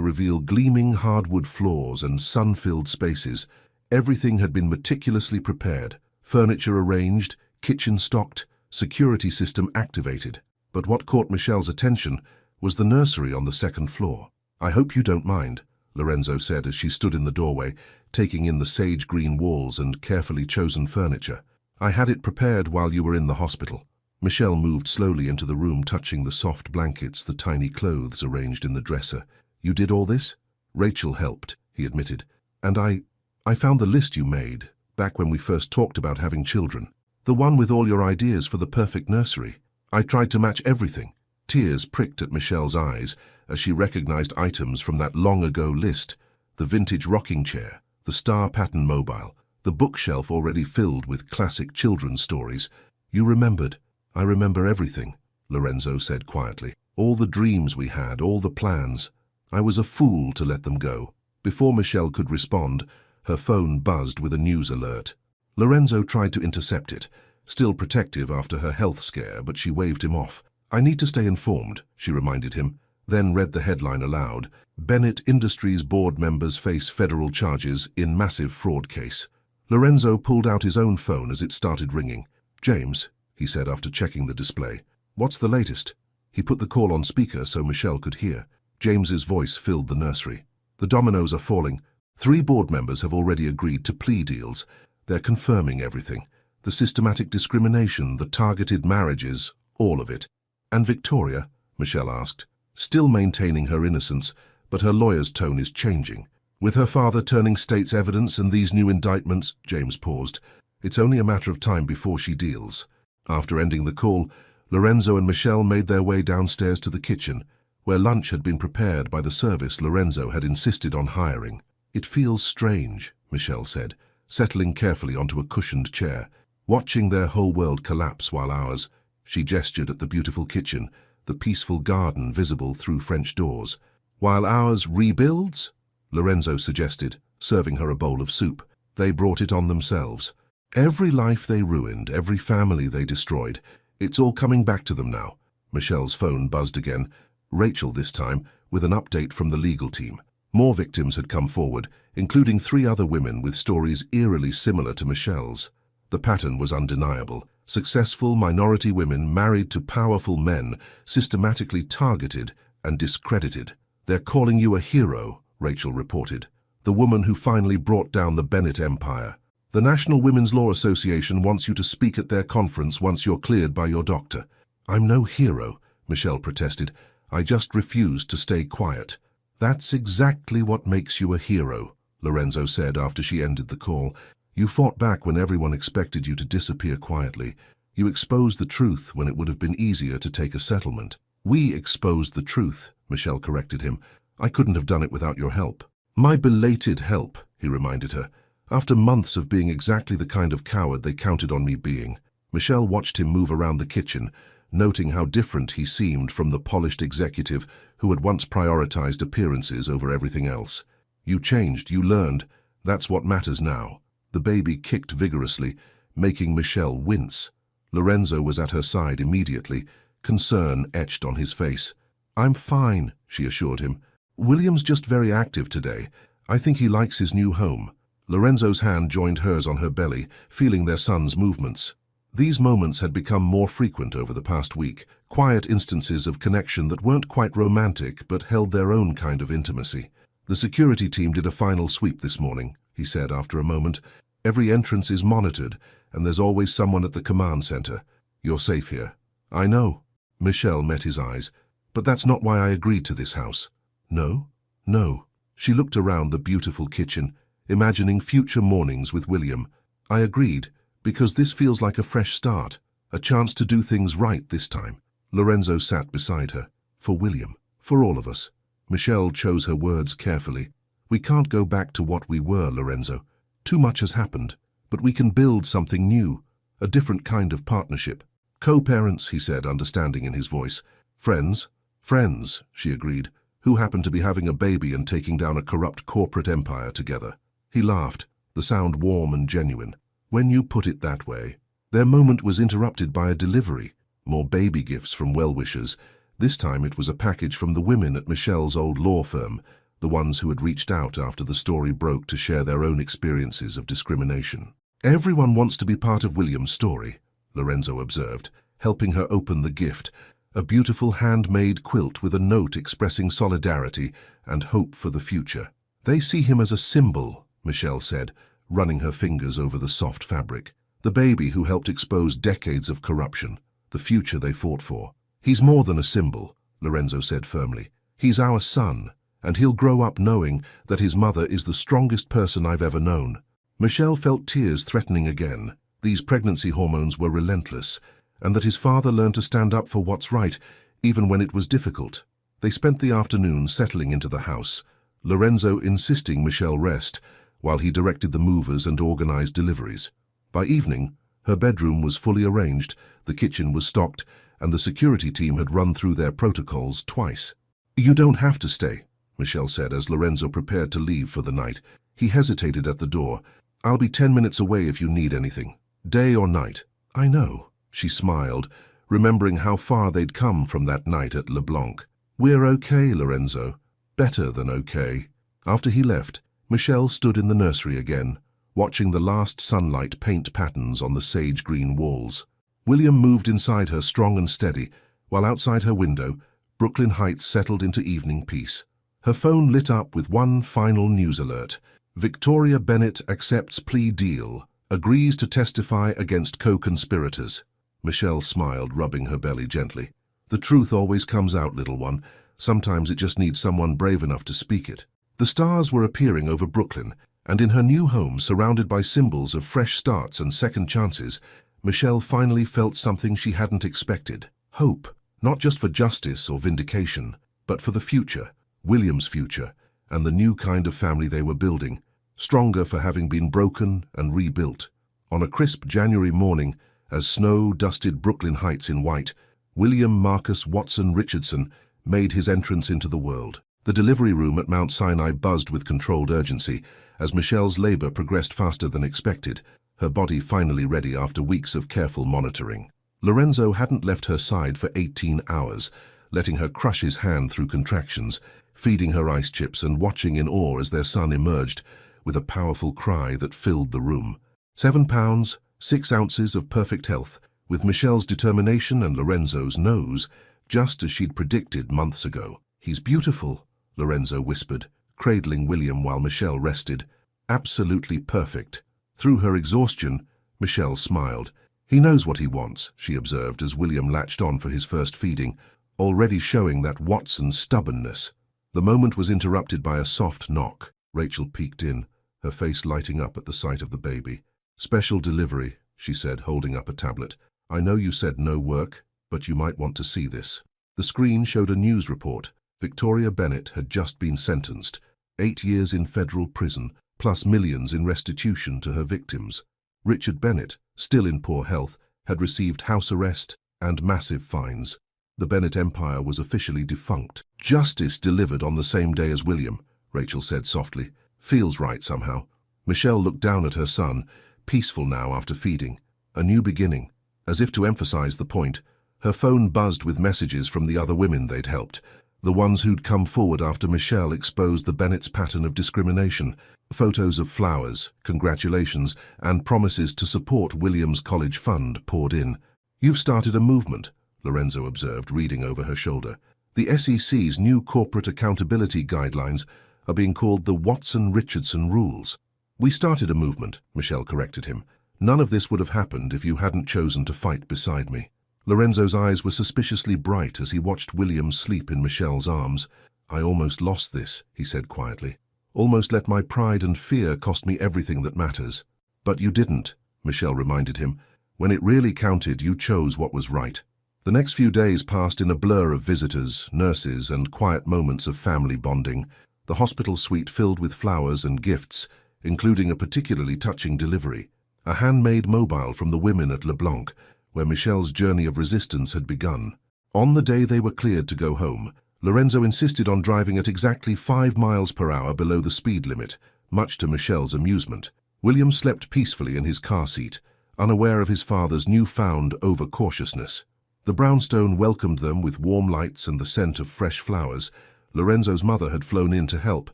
reveal gleaming hardwood floors and sun-filled spaces. Everything had been meticulously prepared, furniture arranged, kitchen stocked, security system activated. But what caught Michelle's attention was the nursery on the second floor. I hope you don't mind, Lorenzo said as she stood in the doorway, taking in the sage-green walls and carefully chosen furniture. I had it prepared while you were in the hospital. Michelle moved slowly into the room, touching the soft blankets, the tiny clothes arranged in the dresser. You did all this? Rachel helped, he admitted. And I found the list you made, back when we first talked about having children. The one with all your ideas for the perfect nursery. I tried to match everything. Tears pricked at Michelle's eyes as she recognized items from that long-ago list. The vintage rocking chair, the star-pattern mobile, the bookshelf already filled with classic children's stories. You remembered. I remember everything, Lorenzo said quietly. All the dreams we had, all the plans. I was a fool to let them go. Before Michelle could respond, her phone buzzed with a news alert. Lorenzo tried to intercept it, still protective after her health scare, but she waved him off. I need to stay informed, she reminded him, then read the headline aloud. Bennett Industries board members face federal charges in massive fraud case. Lorenzo pulled out his own phone as it started ringing. James, he said after checking the display. What's the latest? He put the call on speaker so Michelle could hear. James's voice filled the nursery. The dominoes are falling. 3 board members have already agreed to plea deals. They're confirming everything. The systematic discrimination, the targeted marriages, all of it. And Victoria? Michelle asked, still maintaining her innocence, but her lawyer's tone is changing. With her father turning state's evidence and these new indictments, James paused. It's only a matter of time before she deals. After ending the call, Lorenzo and Michelle made their way downstairs to the kitchen, where lunch had been prepared by the service Lorenzo had insisted on hiring. It feels strange, Michelle said, settling carefully onto a cushioned chair, watching their whole world collapse while ours. She gestured at the beautiful kitchen, the peaceful garden visible through French doors. While ours rebuilds? Lorenzo suggested, serving her a bowl of soup. They brought it on themselves. Every life they ruined, every family they destroyed, it's all coming back to them now. Michelle's phone buzzed again, Rachel this time, with an update from the legal team. More victims had come forward, including 3 other women with stories eerily similar to Michelle's. The pattern was undeniable. Successful minority women married to powerful men, systematically targeted and discredited. "They're calling you a hero," Rachel reported. "The woman who finally brought down the Bennett empire. The National Women's Law Association wants you to speak at their conference once you're cleared by your doctor." "I'm no hero," Michelle protested. "I just refuse to stay quiet." "That's exactly what makes you a hero," Lorenzo said after she ended the call. "You fought back when everyone expected you to disappear quietly. You exposed the truth when it would have been easier to take a settlement." "We exposed the truth," Michelle corrected him. "I couldn't have done it without your help." "My belated help," he reminded her, "after months of being exactly the kind of coward they counted on me being." Michelle watched him move around the kitchen, noting how different he seemed from the polished executive who had once prioritized appearances over everything else. "You changed, you learned. That's what matters now." The baby kicked vigorously, making Michelle wince. Lorenzo was at her side immediately, concern etched on his face. "I'm fine," she assured him. "William's just very active today. I think he likes his new home." Lorenzo's hand joined hers on her belly, feeling their son's movements. These moments had become more frequent over the past week, quiet instances of connection that weren't quite romantic but held their own kind of intimacy. "The security team did a final sweep this morning," he said after a moment. "Every entrance is monitored, and there's always someone at the command center. You're safe here." "I know." Michelle met his eyes. "But that's not why I agreed to this house." "No? No." She looked around the beautiful kitchen, imagining future mornings with William. "I agreed because this feels like a fresh start, a chance to do things right this time." Lorenzo sat beside her. "For William, for all of us." Michelle chose her words carefully. "We can't go back to what we were, Lorenzo. Too much has happened, but we can build something new, a different kind of partnership." "Co-parents," he said, understanding in his voice. "Friends." "Friends," she agreed, "who happen to be having a baby and taking down a corrupt corporate empire together." He laughed, the sound warm and genuine. "When you put it that way." Their moment was interrupted by a delivery. More baby gifts from well-wishers. This time it was a package from the women at Michelle's old law firm, the ones who had reached out after the story broke to share their own experiences of discrimination. "Everyone wants to be part of William's story," Lorenzo observed, helping her open the gift, a beautiful handmade quilt with a note expressing solidarity and hope for the future. "They see him as a symbol," Michelle said, running her fingers over the soft fabric. "The baby who helped expose decades of corruption, the future they fought for." "He's more than a symbol," Lorenzo said firmly. "He's our son, and he'll grow up knowing that his mother is the strongest person I've ever known." Michelle felt tears threatening again. These pregnancy hormones were relentless, and that his father learned to stand up for what's right, even when it was difficult. They spent the afternoon settling into the house, Lorenzo insisting Michelle rest, while he directed the movers and organized deliveries. By evening, her bedroom was fully arranged, the kitchen was stocked, and the security team had run through their protocols twice. "You don't have to stay," Michelle said as Lorenzo prepared to leave for the night. He hesitated at the door. "I'll be 10 minutes away if you need anything. Day or night." "I know," she smiled, remembering how far they'd come from that night at LeBlanc. "We're okay, Lorenzo. Better than okay." After he left, Michelle stood in the nursery again, watching the last sunlight paint patterns on the sage-green walls. William moved inside her strong and steady, while outside her window, Brooklyn Heights settled into evening peace. Her phone lit up with one final news alert. Victoria Bennett accepts plea deal, agrees to testify against co-conspirators. Michelle smiled, rubbing her belly gently. "The truth always comes out, little one. Sometimes it just needs someone brave enough to speak it." The stars were appearing over Brooklyn, and in her new home, surrounded by symbols of fresh starts and second chances, Michelle finally felt something she hadn't expected. Hope, not just for justice or vindication, but for the future, William's future, and the new kind of family they were building, stronger for having been broken and rebuilt. On a crisp January morning, as snow dusted Brooklyn Heights in white, William Marcus Watson Richardson made his entrance into the world. The delivery room at Mount Sinai buzzed with controlled urgency as Michelle's labor progressed faster than expected, her body finally ready after weeks of careful monitoring. Lorenzo hadn't left her side for 18 hours, letting her crush his hand through contractions, feeding her ice chips and watching in awe as their son emerged with a powerful cry that filled the room. 7 pounds, 6 ounces of perfect health, with Michelle's determination and Lorenzo's nose, just as she'd predicted months ago. "He's beautiful," Lorenzo whispered, cradling William while Michelle rested. "Absolutely perfect." Through her exhaustion, Michelle smiled. "He knows what he wants," she observed as William latched on for his first feeding, already showing that Watson stubbornness. The moment was interrupted by a soft knock. Rachel peeked in, her face lighting up at the sight of the baby. "Special delivery," she said, holding up a tablet. "I know you said no work, but you might want to see this." The screen showed a news report. Victoria Bennett had just been sentenced. 8 years in federal prison, plus millions in restitution to her victims. Richard Bennett, still in poor health, had received house arrest and massive fines. The Bennett empire was officially defunct. "Justice delivered on the same day as William," Rachel said softly. "Feels right somehow." Michelle looked down at her son, peaceful now after feeding. A new beginning. As if to emphasize the point, her phone buzzed with messages from the other women they'd helped, the ones who'd come forward after Michelle exposed the Bennett's pattern of discrimination. Photos of flowers, congratulations, and promises to support William's college fund poured in. "You've started a movement," Lorenzo observed, reading over her shoulder. "The SEC's new corporate accountability guidelines are being called the Watson-Richardson rules." "We started a movement," Michelle corrected him. "None of this would have happened if you hadn't chosen to fight beside me." Lorenzo's eyes were suspiciously bright as he watched William sleep in Michelle's arms. "I almost lost this," he said quietly. "Almost let my pride and fear cost me everything that matters." "But you didn't," Michelle reminded him. "When it really counted, you chose what was right." The next few days passed in a blur of visitors, nurses, and quiet moments of family bonding. The hospital suite filled with flowers and gifts, including a particularly touching delivery. A handmade mobile from the women at LeBlanc, where Michelle's journey of resistance had begun. On the day they were cleared to go home, Lorenzo insisted on driving at exactly 5 miles per hour below the speed limit, much to Michelle's amusement. William slept peacefully in his car seat, unaware of his father's newfound overcautiousness. The brownstone welcomed them with warm lights and the scent of fresh flowers. Lorenzo's mother had flown in to help,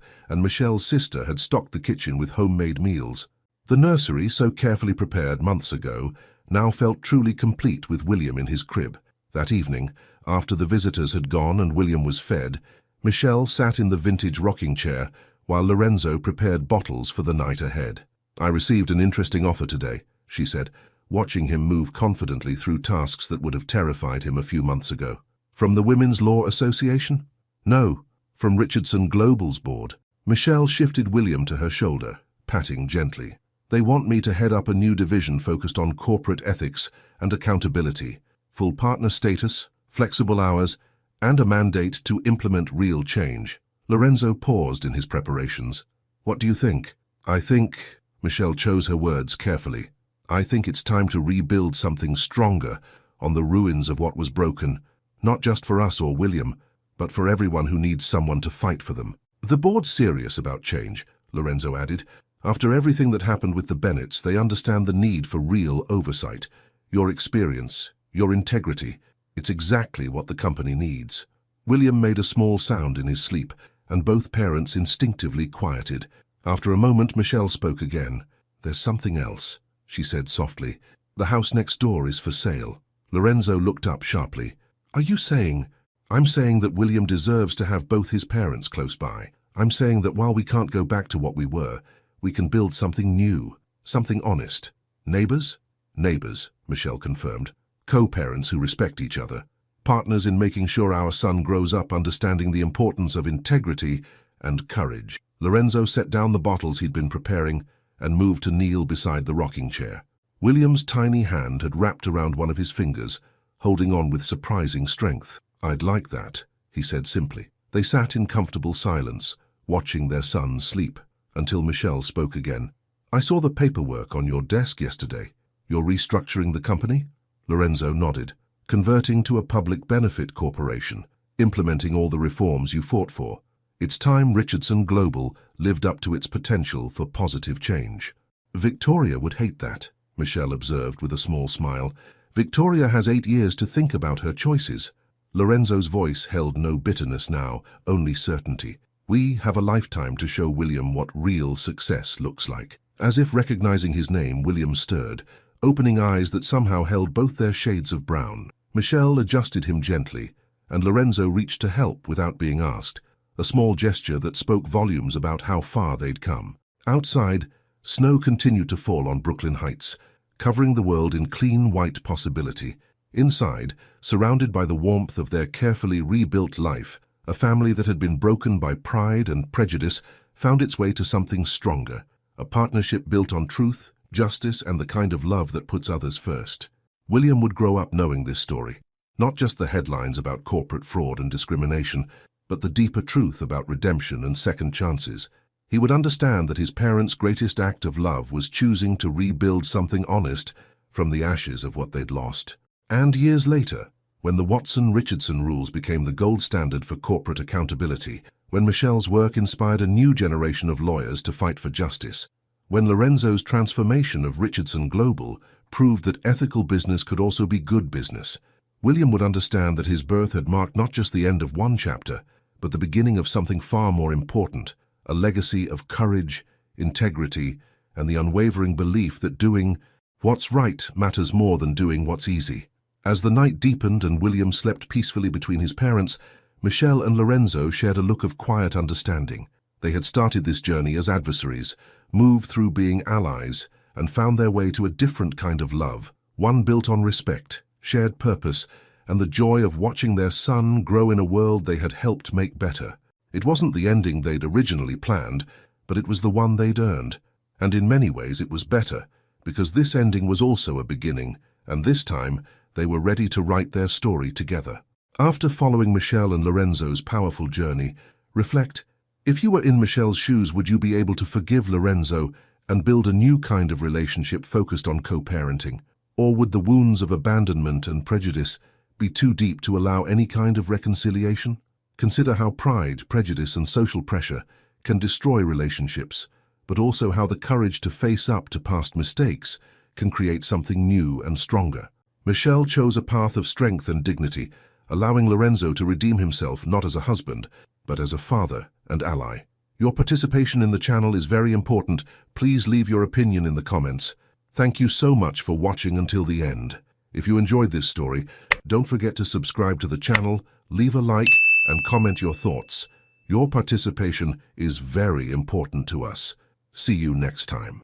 and Michelle's sister had stocked the kitchen with homemade meals. The nursery, so carefully prepared months ago, now felt truly complete with William in his crib. That evening, after the visitors had gone and William was fed, Michelle sat in the vintage rocking chair while Lorenzo prepared bottles for the night ahead. "I received an interesting offer today," she said, watching him move confidently through tasks that would have terrified him a few months ago. "From the Women's Law Association?" "No, from Richardson Global's board." Michelle shifted William to her shoulder, patting gently. "They want me to head up a new division focused on corporate ethics and accountability, full partner status, flexible hours, and a mandate to implement real change." Lorenzo paused in his preparations. "What do you think?" "I think," Michelle chose her words carefully, "I think it's time to rebuild something stronger on the ruins of what was broken, not just for us or William, but for everyone who needs someone to fight for them." "The board's serious about change," Lorenzo added. "After everything that happened with the Bennetts, they understand the need for real oversight. Your experience, your integrity, it's exactly what the company needs." William made a small sound in his sleep, and both parents instinctively quieted. After a moment, Michelle spoke again. "There's something else," she said softly. "The house next door is for sale." Lorenzo looked up sharply. "Are you saying—" "I'm saying that William deserves to have both his parents close by. I'm saying that while we can't go back to what we were, we can build something new, something honest." "Neighbors?" "Neighbors," Michelle confirmed. "Co-parents who respect each other. Partners in making sure our son grows up understanding the importance of integrity and courage." Lorenzo set down the bottles he'd been preparing and moved to kneel beside the rocking chair. William's tiny hand had wrapped around one of his fingers, holding on with surprising strength. "I'd like that," he said simply. They sat in comfortable silence, watching their son sleep, until Michelle spoke again. "I saw the paperwork on your desk yesterday. You're restructuring the company?" Lorenzo nodded. "Converting to a public benefit corporation, implementing all the reforms you fought for. It's time Richardson Global lived up to its potential for positive change." "Victoria would hate that," Michelle observed with a small smile. "Victoria has 8 years to think about her choices." Lorenzo's voice held no bitterness now, only certainty. We have a lifetime to show William what real success looks like. As if recognizing his name, William stirred, opening eyes that somehow held both their shades of brown. Michelle adjusted him gently, and Lorenzo reached to help without being asked, a small gesture that spoke volumes about how far they'd come. Outside, snow continued to fall on Brooklyn Heights, covering the world in clean white possibility. Inside, surrounded by the warmth of their carefully rebuilt life, a family that had been broken by pride and prejudice found its way to something stronger, a partnership built on truth, justice, and the kind of love that puts others first. William would grow up knowing this story, not just the headlines about corporate fraud and discrimination, but the deeper truth about redemption and second chances. He would understand that his parents' greatest act of love was choosing to rebuild something honest from the ashes of what they'd lost. And years later, when the Watson-Richardson rules became the gold standard for corporate accountability, when Michelle's work inspired a new generation of lawyers to fight for justice, when Lorenzo's transformation of Richardson Global proved that ethical business could also be good business, William would understand that his birth had marked not just the end of one chapter, but the beginning of something far more important, a legacy of courage, integrity, and the unwavering belief that doing what's right matters more than doing what's easy. As the night deepened and William slept peacefully between his parents, Michelle and Lorenzo shared a look of quiet understanding. They had started this journey as adversaries, moved through being allies, and found their way to a different kind of love, one built on respect, shared purpose, and the joy of watching their son grow in a world they had helped make better. It wasn't the ending they'd originally planned, but it was the one they'd earned. And in many ways it was better, because this ending was also a beginning, and this time they were ready to write their story together. After following Michelle and Lorenzo's powerful journey, reflect, if you were in Michelle's shoes, would you be able to forgive Lorenzo and build a new kind of relationship focused on co-parenting? Or would the wounds of abandonment and prejudice be too deep to allow any kind of reconciliation? Consider how pride, prejudice, and social pressure can destroy relationships, but also how the courage to face up to past mistakes can create something new and stronger. Michelle chose a path of strength and dignity, allowing Lorenzo to redeem himself not as a husband, but as a father and ally. Your participation in the channel is very important. Please leave your opinion in the comments. Thank you so much for watching until the end. If you enjoyed this story, don't forget to subscribe to the channel, leave a like, and comment your thoughts. Your participation is very important to us. See you next time.